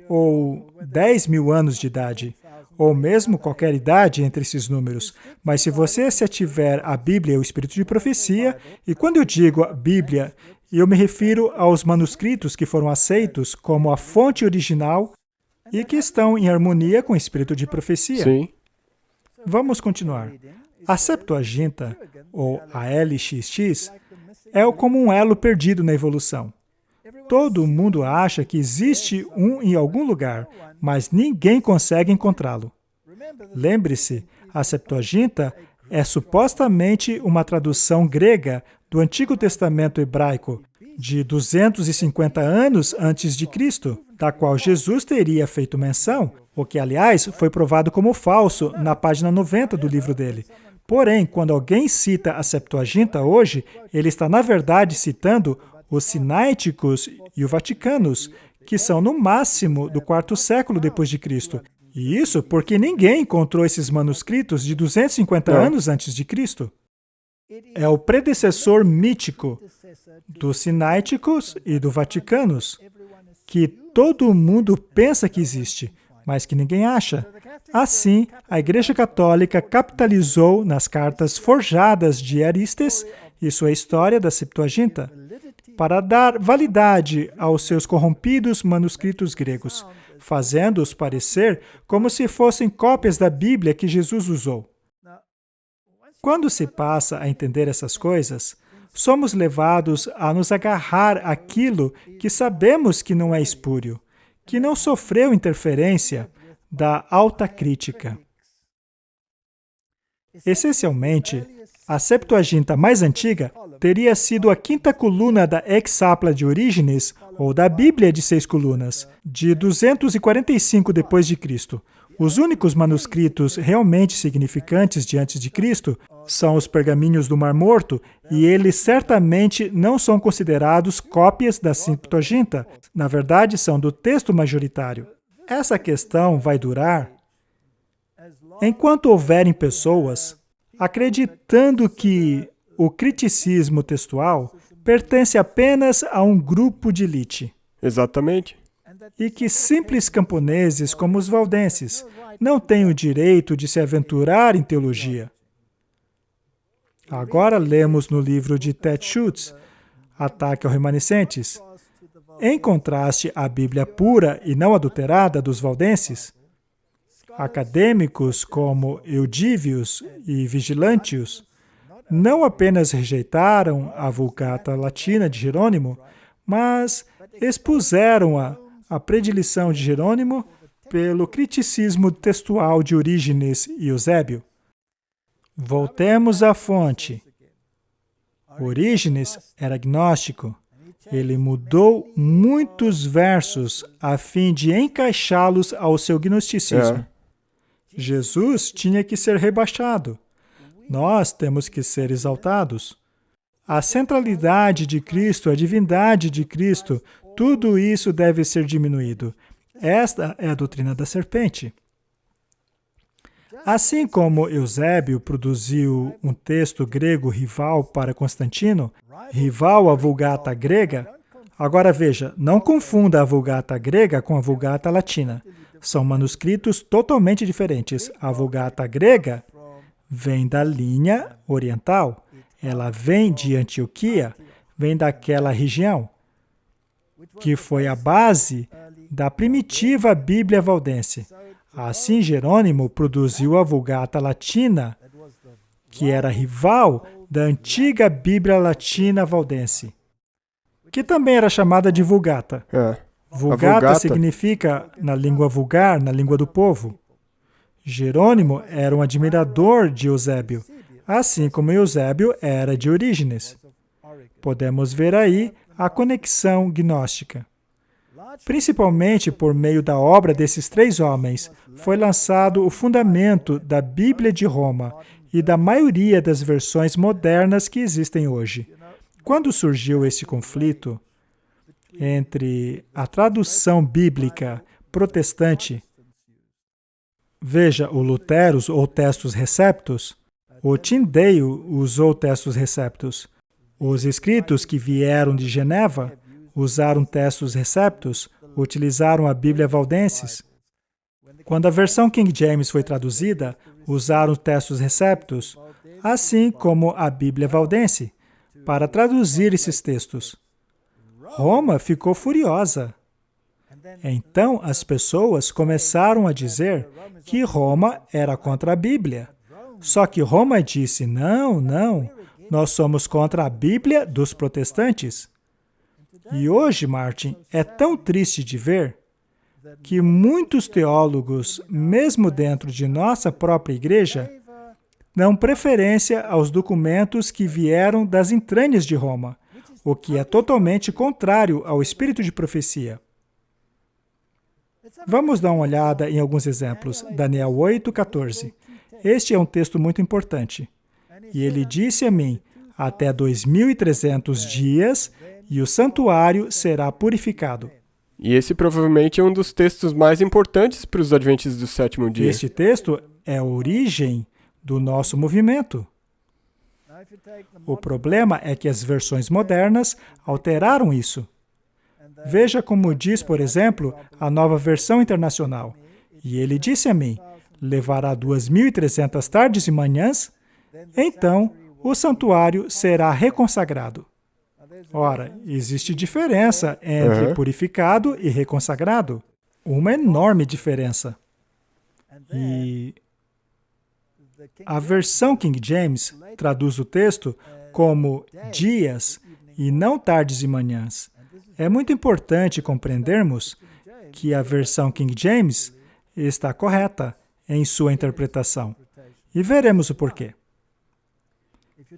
ou 10.000 anos de idade, ou mesmo qualquer idade entre esses números. Mas se você se ativer à Bíblia e ao Espírito de Profecia, e quando eu digo a Bíblia, eu me refiro aos manuscritos que foram aceitos como a fonte original e que estão em harmonia com o Espírito de Profecia. Sim. Vamos continuar. A Septuaginta, ou a LXX, é como um elo perdido na evolução. Todo mundo acha que existe um em algum lugar, mas ninguém consegue encontrá-lo. Lembre-se, a Septuaginta é supostamente uma tradução grega do Antigo Testamento hebraico, de 250 anos antes de Cristo, da qual Jesus teria feito menção, o que, aliás, foi provado como falso na página 90 do livro dele. Porém, quando alguém cita a Septuaginta hoje, ele está, na verdade, citando os Sinaíticos e o Vaticanos, que são no máximo do 4º século depois de Cristo. E isso porque ninguém encontrou esses manuscritos de 250 anos antes de Cristo. É o predecessor mítico dos Sinaíticos e do Vaticanos, que todo mundo pensa que existe, mas que ninguém acha. Assim, a Igreja Católica capitalizou nas cartas forjadas de Aristes e sua história da Septuaginta, para dar validade aos seus corrompidos manuscritos gregos, fazendo-os parecer como se fossem cópias da Bíblia que Jesus usou. Quando se passa a entender essas coisas, somos levados a nos agarrar àquilo que sabemos que não é espúrio, que não sofreu interferência da alta crítica. Essencialmente, a Septuaginta mais antiga teria sido a quinta coluna da Hexapla de Orígenes, ou da Bíblia de 6 colunas, de 245 d.C. Os únicos manuscritos realmente significantes de antes de Cristo são os pergaminhos do Mar Morto, e eles certamente não são considerados cópias da Septuaginta. Na verdade, são do texto majoritário. Essa questão vai durar enquanto houverem pessoas acreditando que o criticismo textual pertence apenas a um grupo de elite. Exatamente. E que simples camponeses como os valdenses não têm o direito de se aventurar em teologia. Agora lemos no livro de Ted Schutz, Ataque aos Remanescentes. Em contraste à Bíblia pura e não adulterada dos valdenses, acadêmicos como Eudívios e Vigilantius não apenas rejeitaram a Vulgata Latina de Jerônimo, mas expuseram a predileção de Jerônimo pelo criticismo textual de Orígenes e Eusébio. Voltemos à fonte. Orígenes era agnóstico. Ele mudou muitos versos a fim de encaixá-los ao seu gnosticismo. Jesus tinha que ser rebaixado. Nós temos que ser exaltados. A centralidade de Cristo, a divindade de Cristo, tudo isso deve ser diminuído. Esta é a doutrina da serpente. Assim como Eusébio produziu um texto grego rival para Constantino, rival à Vulgata grega, Agora veja, não confunda a Vulgata grega com a Vulgata latina. São manuscritos totalmente diferentes. A Vulgata grega vem da linha oriental. Ela vem de Antioquia, vem daquela região, que foi a base da primitiva Bíblia valdense. Assim, Jerônimo produziu a Vulgata latina, que era rival da antiga Bíblia latina valdense, que também era chamada de Vulgata. Vulgata significa na língua vulgar, na língua do povo. Jerônimo era um admirador de Eusébio, assim como Eusébio era de Orígenes. Podemos ver aí a conexão gnóstica. Principalmente por meio da obra desses três homens, foi lançado o fundamento da Bíblia de Roma e da maioria das versões modernas que existem hoje. Quando surgiu esse conflito entre a tradução bíblica protestante, veja o Luterus ou Textus Receptus, o Tyndale usou Textus Receptus, os escritos que vieram de Geneva usaram Textus Receptus, utilizaram a Bíblia Valdenses. Quando a versão King James foi traduzida, usaram Textus Receptus, assim como a Bíblia Valdense, para traduzir esses textos. Roma ficou furiosa. Então, as pessoas começaram a dizer que Roma era contra a Bíblia. Só que Roma disse, não, nós somos contra a Bíblia dos protestantes. E hoje, Martin, é tão triste de ver que muitos teólogos, mesmo dentro de nossa própria igreja, dão preferência aos documentos que vieram das entranhas de Roma, o que é totalmente contrário ao espírito de profecia. Vamos dar uma olhada em alguns exemplos. Daniel 8:14. Este é um texto muito importante. E ele disse a mim, até 2.300 dias, e o santuário será purificado. E esse provavelmente é um dos textos mais importantes para os adventistas do sétimo dia. Este texto é a origem do nosso movimento. O problema é que as versões modernas alteraram isso. Veja como diz, por exemplo, a nova versão internacional. E ele disse a mim, levará 2.300 tardes e manhãs, então o santuário será reconsagrado. Ora, existe diferença entre purificado e reconsagrado. Uma enorme diferença. E a versão King James traduz o texto como dias e não tardes e manhãs. É muito importante compreendermos que a versão King James está correta em sua interpretação. E veremos o porquê.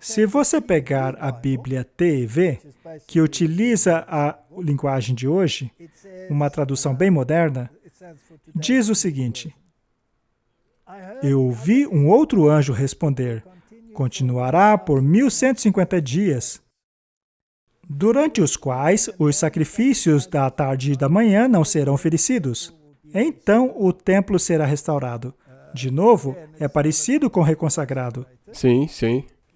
Se você pegar a Bíblia TEV, que utiliza a linguagem de hoje, uma tradução bem moderna, diz o seguinte: eu ouvi um outro anjo responder, continuará por 1.150 dias, durante os quais os sacrifícios da tarde e da manhã não serão oferecidos. Então o templo será restaurado. De novo, é parecido com o reconsagrado. Sim.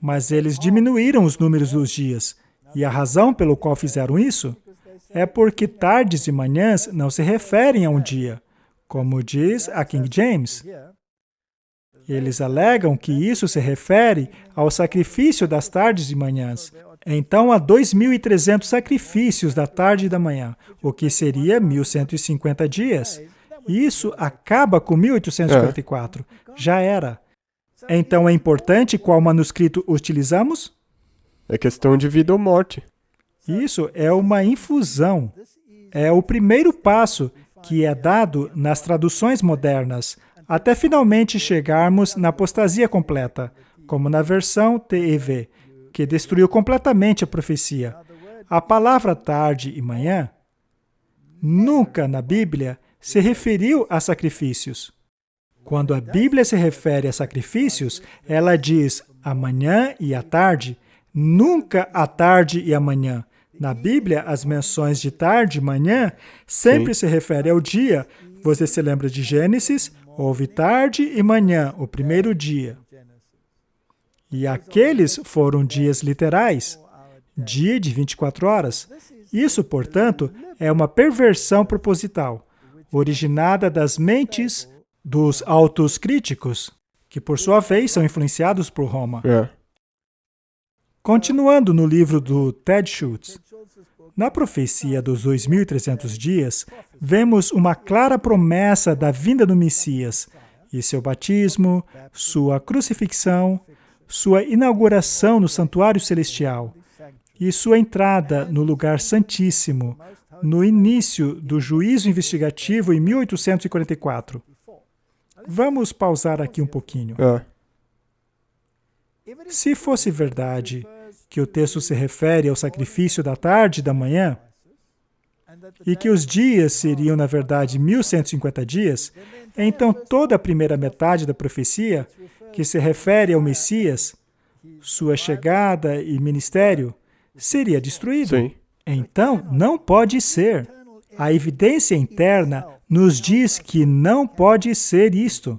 Mas eles diminuíram os números dos dias. E a razão pelo qual fizeram isso é porque tardes e manhãs não se referem a um dia, como diz a King James. Eles alegam que isso se refere ao sacrifício das tardes e manhãs. Então, há 2.300 sacrifícios da tarde e da manhã, o que seria 1.150 dias. Isso acaba com 1854. Já era. Então, é importante qual manuscrito utilizamos? É questão de vida ou morte. Isso é uma infusão. É o primeiro passo que é dado nas traduções modernas, até finalmente chegarmos na apostasia completa, como na versão TEV, que destruiu completamente a profecia. A palavra tarde e manhã nunca na Bíblia se referiu a sacrifícios. Quando a Bíblia se refere a sacrifícios, ela diz a manhã e a tarde, nunca a tarde e a manhã. Na Bíblia, as menções de tarde e manhã sempre se referem ao dia. Você se lembra de Gênesis? Houve tarde e manhã, o primeiro dia. E aqueles foram dias literais, dia de 24 horas. Isso, portanto, é uma perversão proposital, originada das mentes dos autos críticos, que por sua vez são influenciados por Roma. Continuando no livro do Ted Schultz, na profecia dos 2300 dias, vemos uma clara promessa da vinda do Messias e seu batismo, sua crucifixão, sua inauguração no santuário celestial e sua entrada no lugar santíssimo, no início do juízo investigativo em 1844. Vamos pausar aqui um pouquinho. Se fosse verdade que o texto se refere ao sacrifício da tarde e da manhã, e que os dias seriam, na verdade, 1150 dias, então toda a primeira metade da profecia, que se refere ao Messias, sua chegada e ministério, seria destruído. Sim. Então, não pode ser. A evidência interna nos diz que não pode ser isto.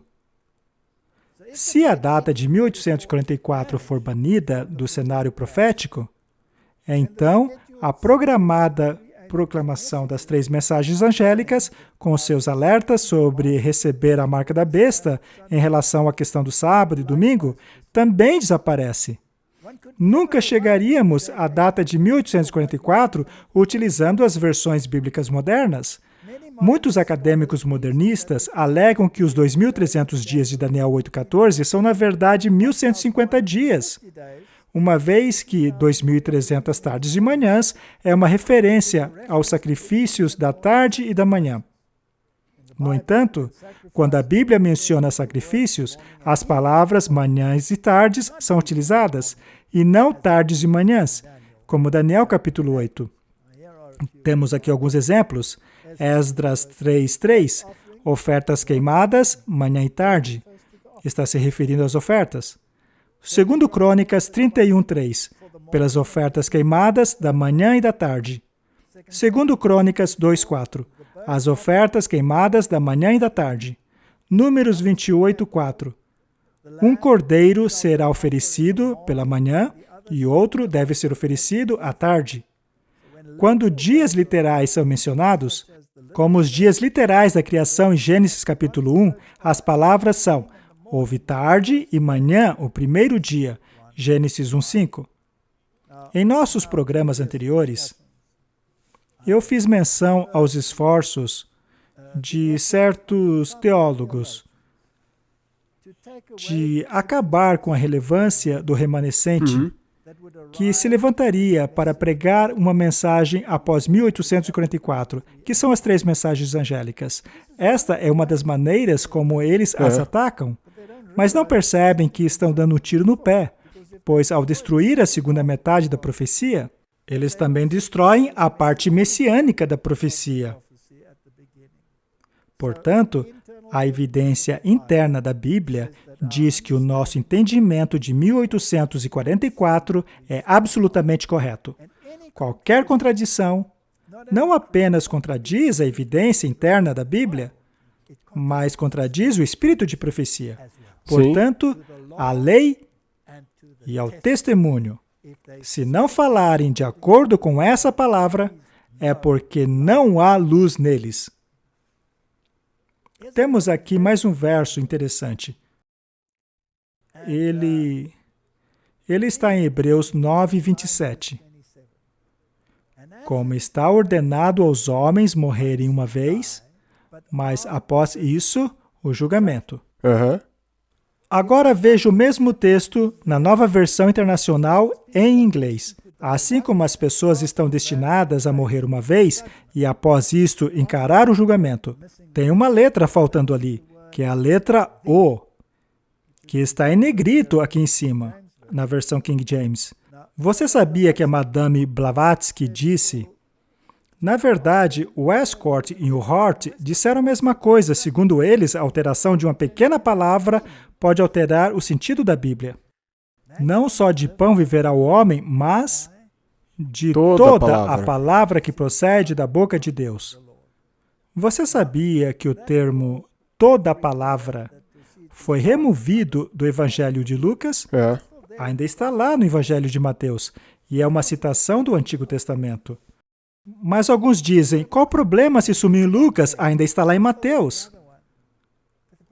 Se a data de 1844 for banida do cenário profético, então a programada proclamação das 3 mensagens angélicas, com seus alertas sobre receber a marca da besta em relação à questão do sábado e domingo, também desaparece. Nunca chegaríamos à data de 1844 utilizando as versões bíblicas modernas. Muitos acadêmicos modernistas alegam que os 2.300 dias de Daniel 8,14 são, na verdade, 1.150 dias, uma vez que 2.300 tardes e manhãs é uma referência aos sacrifícios da tarde e da manhã. No entanto, quando a Bíblia menciona sacrifícios, as palavras manhãs e tardes são utilizadas, e não tardes e manhãs, como Daniel capítulo 8. Temos aqui alguns exemplos. Esdras 3:3, ofertas queimadas, manhã e tarde. Está se referindo às ofertas. Segundo Crônicas 31:3, pelas ofertas queimadas da manhã e da tarde. Segundo Crônicas 2:4, as ofertas queimadas da manhã e da tarde. Números 28:4, um cordeiro será oferecido pela manhã e outro deve ser oferecido à tarde. Quando dias literais são mencionados, como os dias literais da criação em Gênesis capítulo 1, as palavras são: houve tarde e manhã o primeiro dia, Gênesis 1:5. Em nossos programas anteriores, eu fiz menção aos esforços de certos teólogos de acabar com a relevância do remanescente que se levantaria para pregar uma mensagem após 1844, que são as 3 mensagens angélicas. Esta é uma das maneiras como eles as atacam, mas não percebem que estão dando um tiro no pé, pois ao destruir a segunda metade da profecia, eles também destroem a parte messiânica da profecia. Portanto, a evidência interna da Bíblia diz que o nosso entendimento de 1844 é absolutamente correto. Qualquer contradição não apenas contradiz a evidência interna da Bíblia, mas contradiz o espírito de profecia. Portanto, à lei e ao testemunho, se não falarem de acordo com essa palavra, é porque não há luz neles. Temos aqui mais um verso interessante. Ele está em Hebreus 9:27. Como está ordenado aos homens morrerem uma vez, mas após isso, o julgamento. Agora veja o mesmo texto na Nova Versão Internacional em inglês. Assim como as pessoas estão destinadas a morrer uma vez e após isto encarar o julgamento, tem uma letra faltando ali, que é a letra O, que está em negrito aqui em cima, na versão King James. Você sabia que a Madame Blavatsky disse: na verdade, o Estcourt e o Hort disseram a mesma coisa. Segundo eles, a alteração de uma pequena palavra pode alterar o sentido da Bíblia. Não só de pão viverá o homem, mas de toda a palavra que procede da boca de Deus. Você sabia que o termo toda a palavra foi removido do Evangelho de Lucas? Ainda está lá no Evangelho de Mateus, e é uma citação do Antigo Testamento. Mas alguns dizem, qual o problema se sumiu em Lucas? Ainda está lá em Mateus.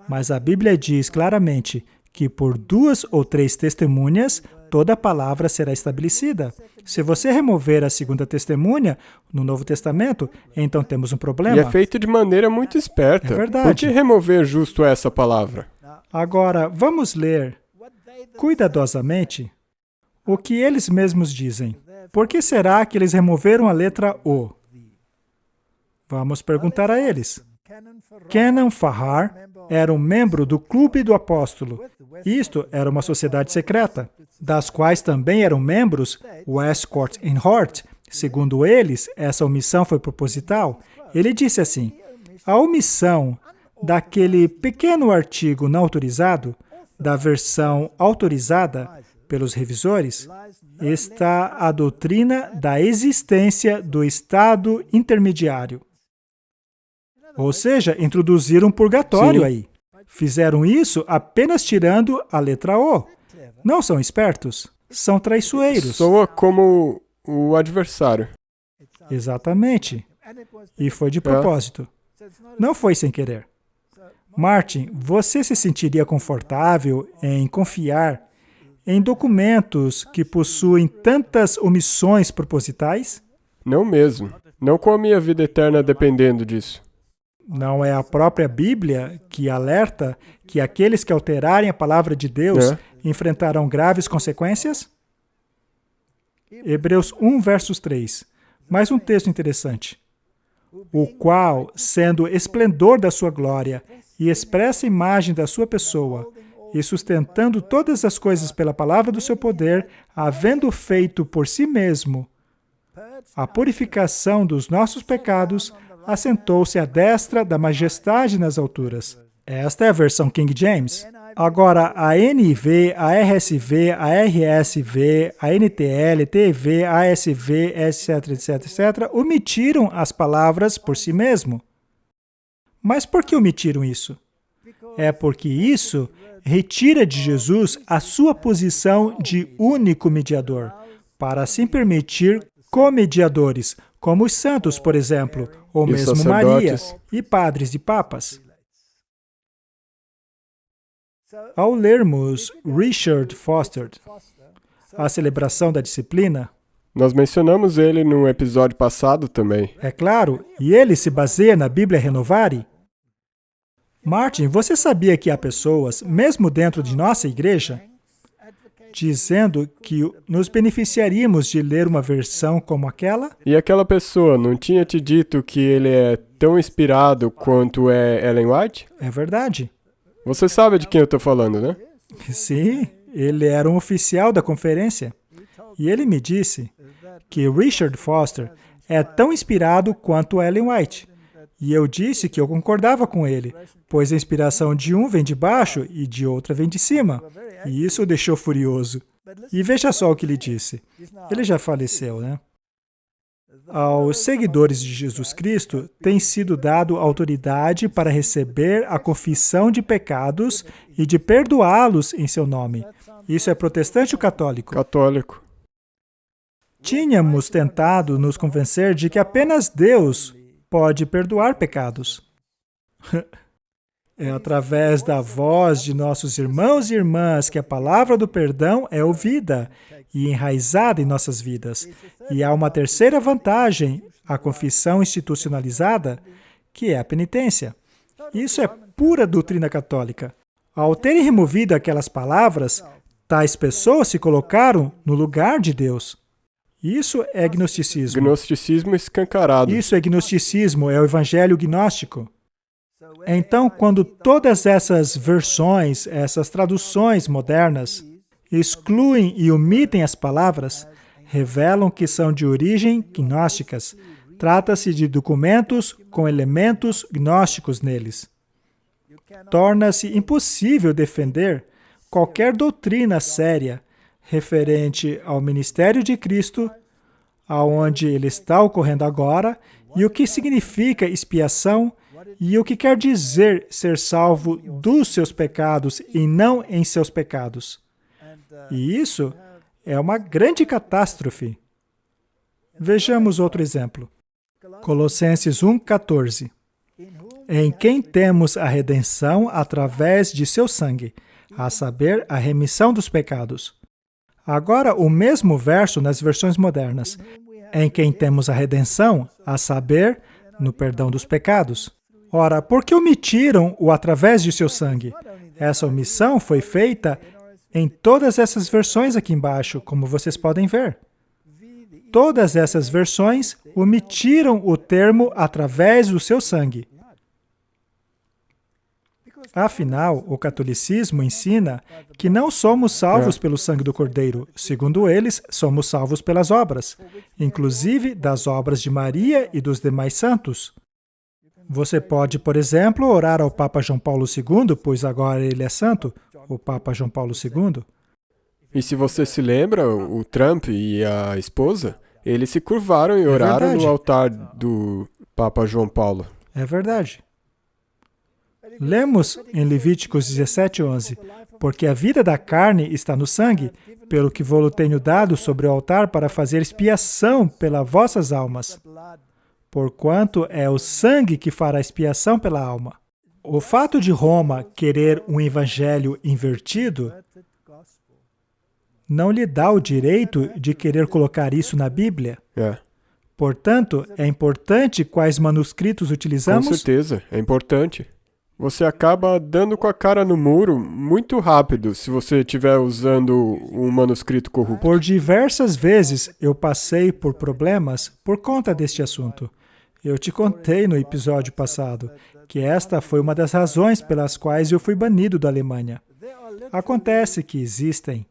Mas a Bíblia diz claramente que por 2 ou 3 testemunhas, toda a palavra será estabelecida. Se você remover a segunda testemunha no Novo Testamento, então temos um problema. E é feito de maneira muito esperta. É verdade. Por que remover justo essa palavra? Agora, vamos ler cuidadosamente o que eles mesmos dizem. Por que será que eles removeram a letra O? Vamos perguntar a eles. Kenan Farrar era um membro do Clube do Apóstolo. Isto era uma sociedade secreta, das quais também eram membros Westcott e Hort. Segundo eles, essa omissão foi proposital. Ele disse assim, a omissão daquele pequeno artigo não autorizado, da versão autorizada pelos revisores, está a doutrina da existência do estado intermediário. Ou seja, introduziram um purgatório Sim. aí. Fizeram isso apenas tirando a letra O. Não são espertos, são traiçoeiros. Soa como o adversário. Exatamente. E foi de propósito. Não foi sem querer. Martin, você se sentiria confortável em confiar em documentos que possuem tantas omissões propositais? Não mesmo. Não com a minha vida eterna dependendo disso. Não é a própria Bíblia que alerta que aqueles que alterarem a palavra de Deus enfrentarão graves consequências? Hebreus 1, versos 3. Mais um texto interessante. O qual, sendo esplendor da sua glória e expressa imagem da sua pessoa, e sustentando todas as coisas pela palavra do seu poder, havendo feito por si mesmo a purificação dos nossos pecados, assentou-se à destra da majestade nas alturas. Esta é a versão King James. Agora, a NIV, a RSV, a RSV, a NTL, TV, a ASV, etc, etc, etc, omitiram as palavras por si mesmo. Mas por que omitiram isso? É porque isso retira de Jesus a sua posição de único mediador, para assim permitir comediadores, como os santos, por exemplo, ou E os mesmo Maria, sacerdotes. e padres e papas. Ao lermos Richard Foster, A Celebração da Disciplina, Nós mencionamos ele no episódio passado também. é claro, e ele se baseia na Bíblia Renovare. Martin, você sabia que há pessoas, mesmo dentro de nossa igreja, dizendo que nos beneficiaríamos de ler uma versão como aquela? E aquela pessoa não tinha te dito que ele é tão inspirado quanto é Ellen White? É verdade. Você sabe de quem eu estou falando, né? Sim, ele era um oficial da conferência. E ele me disse que Richard Foster é tão inspirado quanto Ellen White. E eu disse que eu concordava com ele, pois a inspiração de um vem de baixo e de outra vem de cima. E isso o deixou furioso. E veja só o que ele disse. Ele já faleceu, né? Aos seguidores de Jesus Cristo tem sido dado autoridade para receber a confissão de pecados e de perdoá-los em seu nome. Isso é protestante ou católico? Católico. Tínhamos tentado nos convencer de que apenas Deus pode perdoar pecados. É através da voz de nossos irmãos e irmãs que a palavra do perdão é ouvida e enraizada em nossas vidas. E há uma terceira vantagem, a confissão institucionalizada, que é a penitência. Isso é pura doutrina católica. Ao terem removido aquelas palavras, tais pessoas se colocaram no lugar de Deus. Isso é gnosticismo. Gnosticismo escancarado. Isso é gnosticismo, é o evangelho gnóstico. Então, quando todas essas versões, essas traduções modernas, excluem e omitem as palavras, revelam que são de origem gnósticas. Trata-se de documentos com elementos gnósticos neles. Torna-se impossível defender qualquer doutrina séria referente ao ministério de Cristo, aonde ele está ocorrendo agora, e o que significa expiação, e o que quer dizer ser salvo dos seus pecados e não em seus pecados. E isso é uma grande catástrofe. Vejamos outro exemplo. Colossenses 1,14. Em quem temos a redenção através de seu sangue, a saber, a remissão dos pecados. Agora, o mesmo verso nas versões modernas. Em quem temos a redenção, a saber, no perdão dos pecados. Ora, por que omitiram o através de seu sangue? Essa omissão foi feita em todas essas versões aqui embaixo, como vocês podem ver. Todas essas versões omitiram o termo através do seu sangue. Afinal, o catolicismo ensina que não somos salvos pelo sangue do Cordeiro. Segundo eles, somos salvos pelas obras, inclusive das obras de Maria e dos demais santos. Você pode, por exemplo, orar ao Papa João Paulo II, pois agora ele é santo, o Papa João Paulo II. E se você se lembra, o Trump e a esposa, eles se curvaram e oraram no altar do Papa João Paulo. É verdade. Lemos em Levíticos 17:11, porque a vida da carne está no sangue, pelo que vou-lo tenho dado sobre o altar para fazer expiação pelas vossas almas. Porquanto é o sangue que fará expiação pela alma. O fato de Roma querer um evangelho invertido não lhe dá o direito de querer colocar isso na Bíblia. Portanto, é importante quais manuscritos utilizamos? Com certeza, é importante. Você acaba dando com a cara no muro muito rápido se você estiver usando um manuscrito corrupto. Por diversas vezes eu passei por problemas por conta deste assunto. Eu te contei no episódio passado que esta foi uma das razões pelas quais eu fui banido da Alemanha. Acontece que existem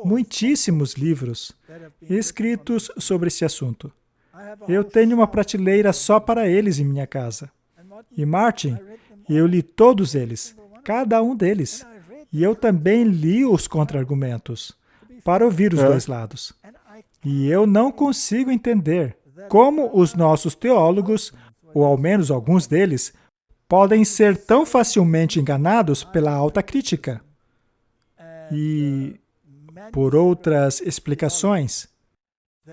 muitíssimos livros escritos sobre esse assunto. Eu tenho uma prateleira só para eles em minha casa. E Martin, eu li todos eles, cada um deles. E eu também li os contra-argumentos, para ouvir os dois lados. E eu não consigo entender como os nossos teólogos, ou ao menos alguns deles, podem ser tão facilmente enganados pela alta crítica e por outras explicações,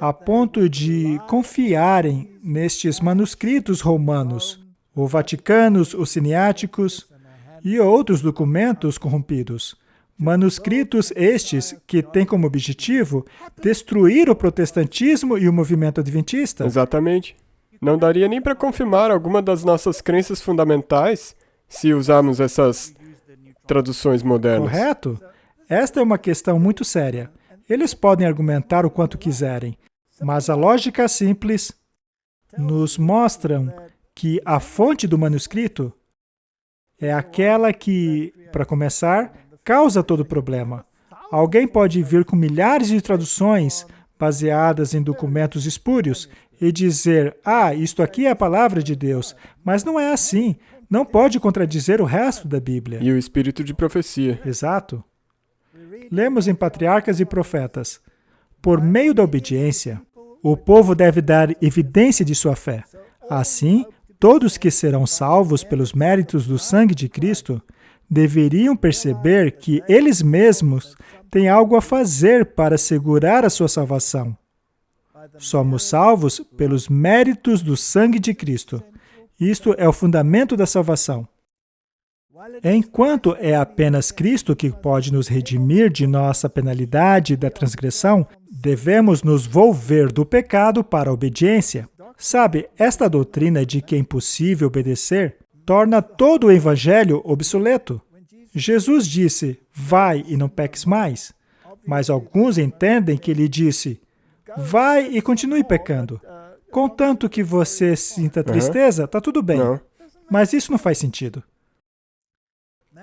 a ponto de confiarem nestes manuscritos romanos, ou vaticanos, os siniáticos e outros documentos corrompidos. Manuscritos estes que têm como objetivo destruir o protestantismo e o movimento adventista. Exatamente. Não daria nem para confirmar alguma das nossas crenças fundamentais se usarmos essas traduções modernas. Correto? Esta é uma questão muito séria. Eles podem argumentar o quanto quiserem, mas a lógica simples nos mostra que a fonte do manuscrito é aquela que, para começar, causa todo o problema. Alguém pode vir com milhares de traduções baseadas em documentos espúrios e dizer, isto aqui é a palavra de Deus, mas não é assim. Não pode contradizer o resto da Bíblia. E o espírito de profecia. Exato. Lemos em Patriarcas e Profetas. Por meio da obediência, o povo deve dar evidência de sua fé. Assim, todos que serão salvos pelos méritos do sangue de Cristo deveriam perceber que eles mesmos têm algo a fazer para assegurar a sua salvação. Somos salvos pelos méritos do sangue de Cristo. Isto é o fundamento da salvação. Enquanto é apenas Cristo que pode nos redimir de nossa penalidade da transgressão, devemos nos volver do pecado para a obediência. Sabe, esta doutrina de que é impossível obedecer torna todo o evangelho obsoleto. Jesus disse, vai e não peques mais. Mas alguns entendem que ele disse, vai e continue pecando. Contanto que você sinta tristeza, está tudo bem. Não. Mas isso não faz sentido.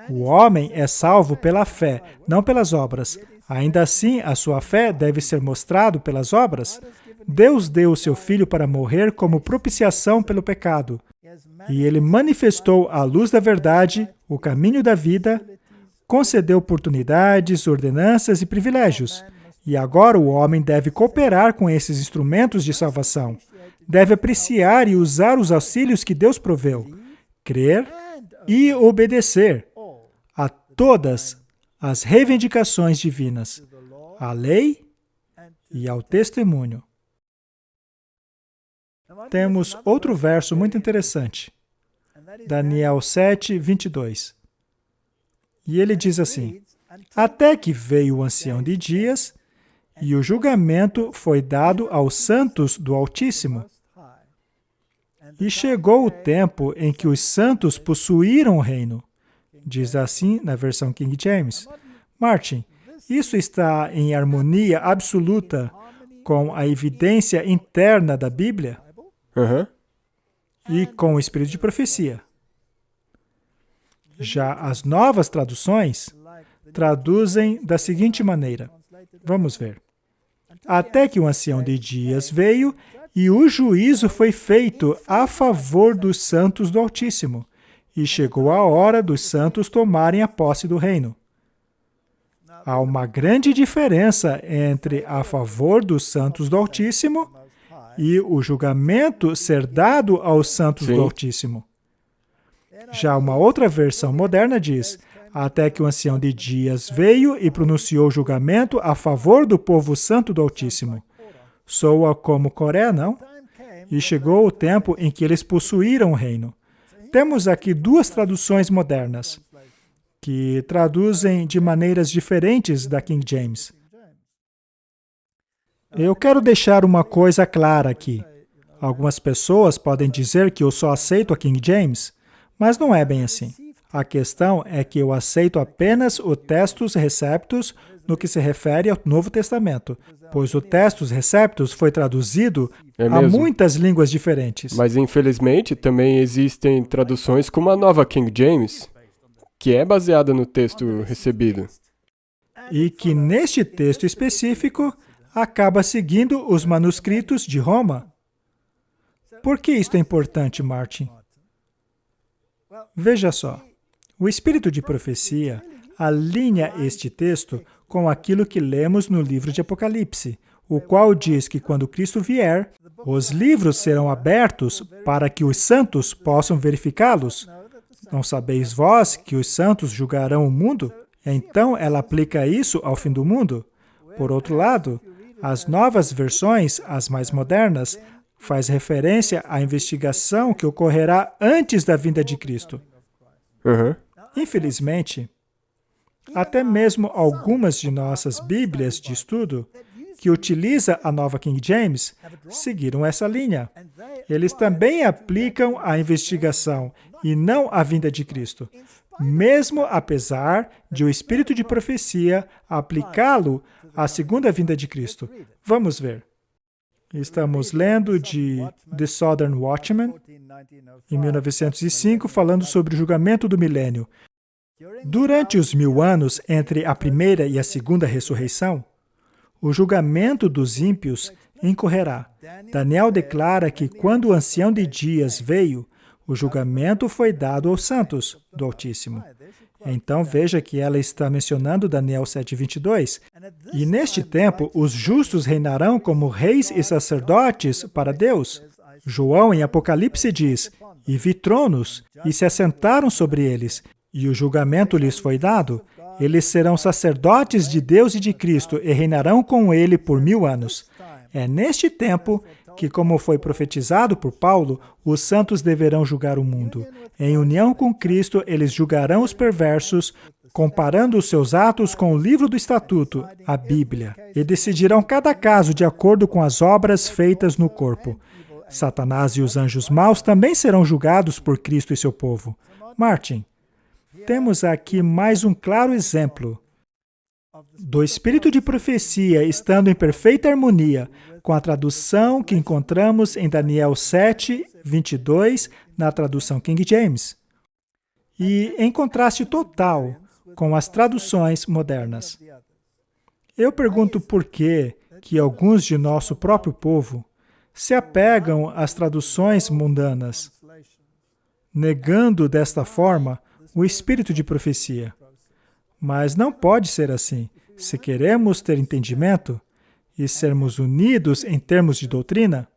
O homem é salvo pela fé, não pelas obras. Ainda assim, a sua fé deve ser mostrada pelas obras. Deus deu o seu Filho para morrer como propiciação pelo pecado. E ele manifestou a luz da verdade, o caminho da vida, concedeu oportunidades, ordenanças e privilégios. E agora o homem deve cooperar com esses instrumentos de salvação. Deve apreciar e usar os auxílios que Deus proveu, crer e obedecer a todas as reivindicações divinas, à lei e ao testemunho. Temos outro verso muito interessante. Daniel 7, 22. E ele diz assim: até que veio o ancião de dias, e o julgamento foi dado aos santos do Altíssimo. E chegou o tempo em que os santos possuíram o reino. Diz assim na versão King James. Martin, isso está em harmonia absoluta com a evidência interna da Bíblia e com o espírito de profecia. Já as novas traduções traduzem da seguinte maneira. Vamos ver. Até que o ancião de dias veio e o juízo foi feito a favor dos santos do Altíssimo, e chegou a hora dos santos tomarem a posse do reino. Há uma grande diferença entre a favor dos santos do Altíssimo e o julgamento ser dado aos santos do Altíssimo. Já uma outra versão moderna diz: até que o ancião de dias veio e pronunciou julgamento a favor do povo santo do Altíssimo. Soa como Coré, não? E chegou o tempo em que eles possuíram o reino. Temos aqui duas traduções modernas, que traduzem de maneiras diferentes da King James. Eu quero deixar uma coisa clara aqui. Algumas pessoas podem dizer que eu só aceito a King James, mas não é bem assim. A questão é que eu aceito apenas o Textus Receptus no que se refere ao Novo Testamento, pois o Textus Receptus foi traduzido a muitas línguas diferentes. Mas, infelizmente, também existem traduções como a nova King James, que é baseada no texto recebido. E que, neste texto específico, acaba seguindo os manuscritos de Roma. Por que isto é importante, Martin? Veja só. O espírito de profecia alinha este texto com aquilo que lemos no livro de Apocalipse, o qual diz que quando Cristo vier, os livros serão abertos para que os santos possam verificá-los. Não sabeis vós que os santos julgarão o mundo? Então ela aplica isso ao fim do mundo. Por outro lado, as novas versões, as mais modernas, faz referência à investigação que ocorrerá antes da vinda de Cristo. Infelizmente, até mesmo algumas de nossas Bíblias de estudo, que utiliza a nova King James, seguiram essa linha. Eles também aplicam a investigação e não a vinda de Cristo, mesmo apesar de o espírito de profecia aplicá-lo à segunda vinda de Cristo. Vamos ver. Estamos lendo de The Southern Watchman, em 1905, falando sobre o julgamento do milênio. Durante os 1000 anos entre a primeira e a segunda ressurreição, o julgamento dos ímpios incorrerá. Daniel declara que quando o ancião de dias veio, o julgamento foi dado aos santos do Altíssimo. Então veja que ela está mencionando Daniel 7:22. E neste tempo, os justos reinarão como reis e sacerdotes para Deus. João, em Apocalipse, diz: e vi tronos, e se assentaram sobre eles, e o julgamento lhes foi dado. Eles serão sacerdotes de Deus e de Cristo, e reinarão com ele por 1000 anos. É neste tempo que, como foi profetizado por Paulo, os santos deverão julgar o mundo. Em união com Cristo, eles julgarão os perversos, comparando os seus atos com o livro do Estatuto, a Bíblia, e decidirão cada caso de acordo com as obras feitas no corpo. Satanás e os anjos maus também serão julgados por Cristo e seu povo. Martin, temos aqui mais um claro exemplo do espírito de profecia estando em perfeita harmonia com a tradução que encontramos em Daniel 7:22, na tradução King James, e em contraste total com as traduções modernas. Eu pergunto por que alguns de nosso próprio povo se apegam às traduções mundanas, negando desta forma o espírito de profecia. Mas não pode ser assim. Se queremos ter entendimento e sermos unidos em termos de doutrina,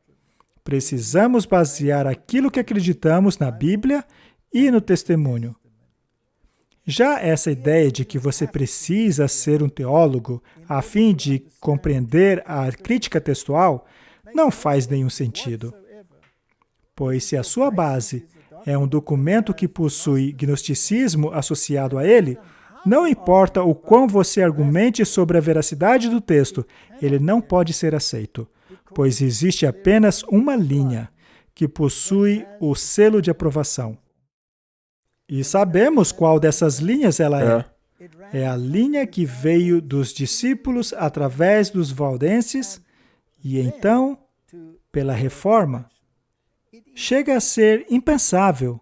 precisamos basear aquilo que acreditamos na Bíblia e no testemunho. Já essa ideia de que você precisa ser um teólogo a fim de compreender a crítica textual não faz nenhum sentido. Pois se a sua base é um documento que possui gnosticismo associado a ele, não importa o quão você argumente sobre a veracidade do texto, ele não pode ser aceito, pois existe apenas uma linha que possui o selo de aprovação. E sabemos qual dessas linhas ela é. É a linha que veio dos discípulos através dos valdenses e então, pela Reforma. Chega a ser impensável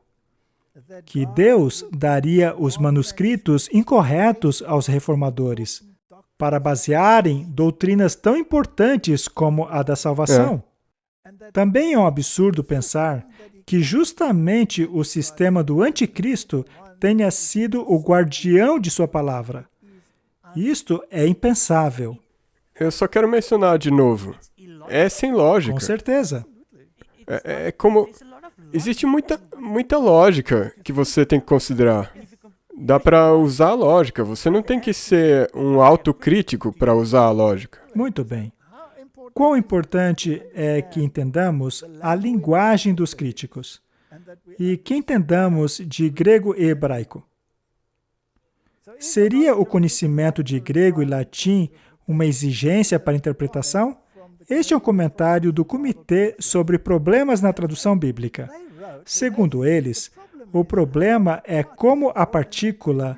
que Deus daria os manuscritos incorretos aos reformadores para basearem doutrinas tão importantes como a da salvação. Também é um absurdo pensar que justamente o sistema do anticristo tenha sido o guardião de sua palavra. Isto é impensável. Eu só quero mencionar de novo. É sem lógica. Com certeza. É como... Existe muita lógica que você tem que considerar. Dá para usar a lógica. Você não tem que ser um autocrítico para usar a lógica. Muito bem. Quão importante é que entendamos a linguagem dos críticos e que entendamos de grego e hebraico. Seria o conhecimento de grego e latim uma exigência para a interpretação? Este é um comentário do Comitê sobre Problemas na Tradução Bíblica. Segundo eles, o problema é como a partícula,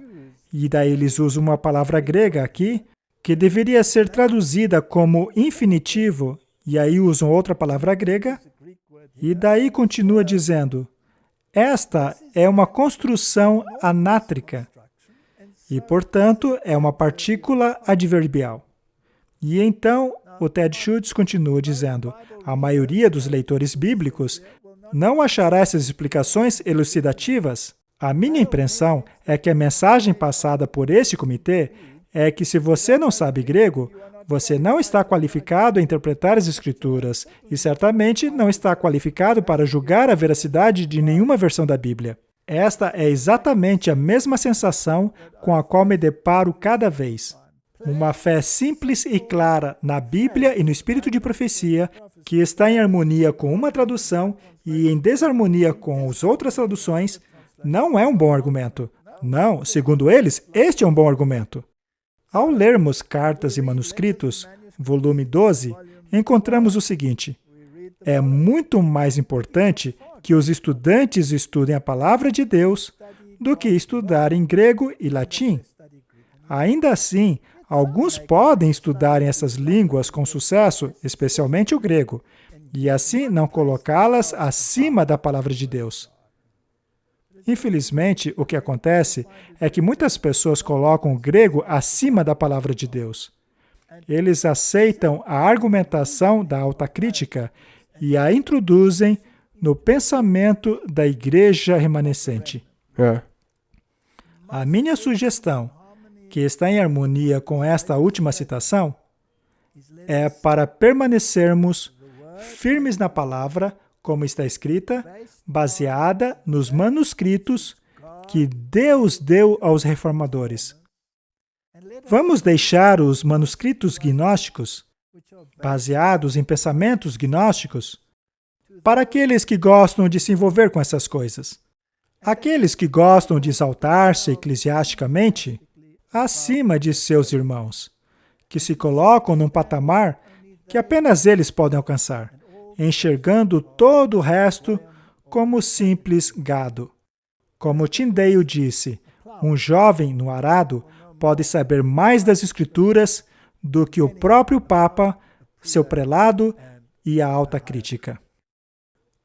e daí eles usam uma palavra grega aqui, que deveria ser traduzida como infinitivo, e aí usam outra palavra grega, e daí continua dizendo, esta é uma construção anátrica, e, portanto, é uma partícula adverbial. E então, o Ted Schultz continua dizendo, a maioria dos leitores bíblicos não achará essas explicações elucidativas. A minha impressão é que a mensagem passada por este comitê é que se você não sabe grego, você não está qualificado a interpretar as Escrituras e certamente não está qualificado para julgar a veracidade de nenhuma versão da Bíblia. Esta é exatamente a mesma sensação com a qual me deparo cada vez. Uma fé simples e clara na Bíblia e no espírito de profecia, que está em harmonia com uma tradução e em desarmonia com as outras traduções, não é um bom argumento. Não, segundo eles, este é um bom argumento. Ao lermos Cartas e Manuscritos, volume 12, encontramos o seguinte: é muito mais importante que os estudantes estudem a palavra de Deus do que estudarem grego e latim. Ainda assim, alguns podem estudar essas línguas com sucesso, especialmente o grego, e assim não colocá-las acima da palavra de Deus. Infelizmente, o que acontece é que muitas pessoas colocam o grego acima da palavra de Deus. Eles aceitam a argumentação da autocrítica e a introduzem no pensamento da igreja remanescente. A minha sugestão, que está em harmonia com esta última citação, é para permanecermos firmes na palavra, como está escrita, baseada nos manuscritos que Deus deu aos reformadores. Vamos deixar os manuscritos gnósticos, baseados em pensamentos gnósticos, para aqueles que gostam de se envolver com essas coisas. Aqueles que gostam de exaltar-se eclesiasticamente acima de seus irmãos, que se colocam num patamar que apenas eles podem alcançar, enxergando todo o resto como simples gado. Como Tyndale disse, um jovem no arado pode saber mais das Escrituras do que o próprio Papa, seu prelado e a alta crítica.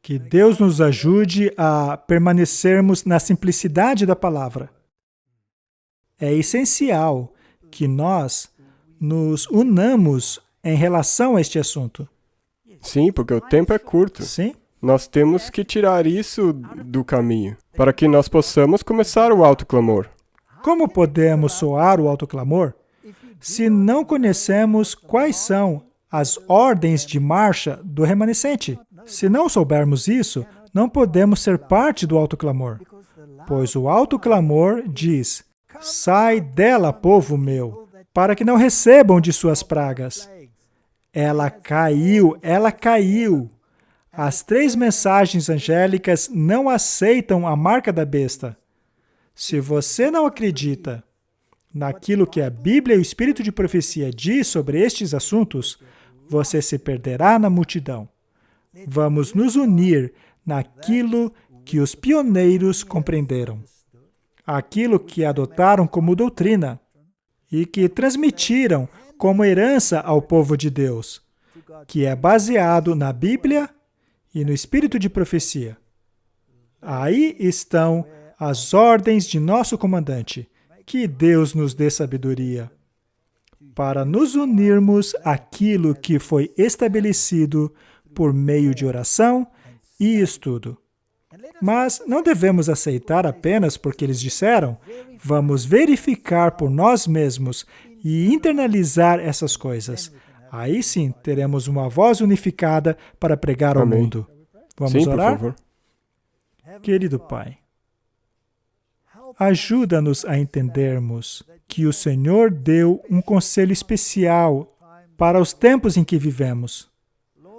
Que Deus nos ajude a permanecermos na simplicidade da palavra. É essencial que nós nos unamos em relação a este assunto. Sim, porque o tempo é curto. Sim? Nós temos que tirar isso do caminho, para que nós possamos começar o autoclamor. Como podemos soar o autoclamor se não conhecemos quais são as ordens de marcha do remanescente? Se não soubermos isso, não podemos ser parte do autoclamor, pois o autoclamor diz, sai dela, povo meu, para que não recebam de suas pragas. Ela caiu, As 3 mensagens angélicas não aceitam a marca da besta. Se você não acredita naquilo que a Bíblia e o Espírito de Profecia diz sobre estes assuntos, você se perderá na multidão. Vamos nos unir naquilo que os pioneiros compreenderam, aquilo que adotaram como doutrina e que transmitiram como herança ao povo de Deus, que é baseado na Bíblia e no Espírito de Profecia. Aí estão as ordens de nosso comandante. Que Deus nos dê sabedoria para nos unirmos àquilo que foi estabelecido por meio de oração e estudo. Mas não devemos aceitar apenas porque eles disseram. Vamos verificar por nós mesmos e internalizar essas coisas. Aí sim, teremos uma voz unificada para pregar ao mundo. Vamos orar? Por favor. Querido Pai, ajuda-nos a entendermos que o Senhor deu um conselho especial para os tempos em que vivemos.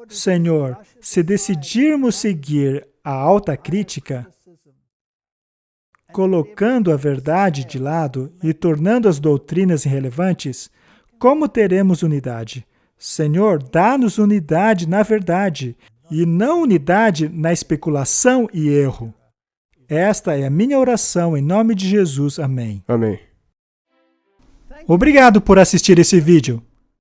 Senhor, se decidirmos seguir a alta crítica, colocando a verdade de lado e tornando as doutrinas irrelevantes, como teremos unidade? Senhor, dá-nos unidade na verdade e não unidade na especulação e erro. Esta é a minha oração em nome de Jesus. Amém. Amém. Obrigado por assistir esse vídeo.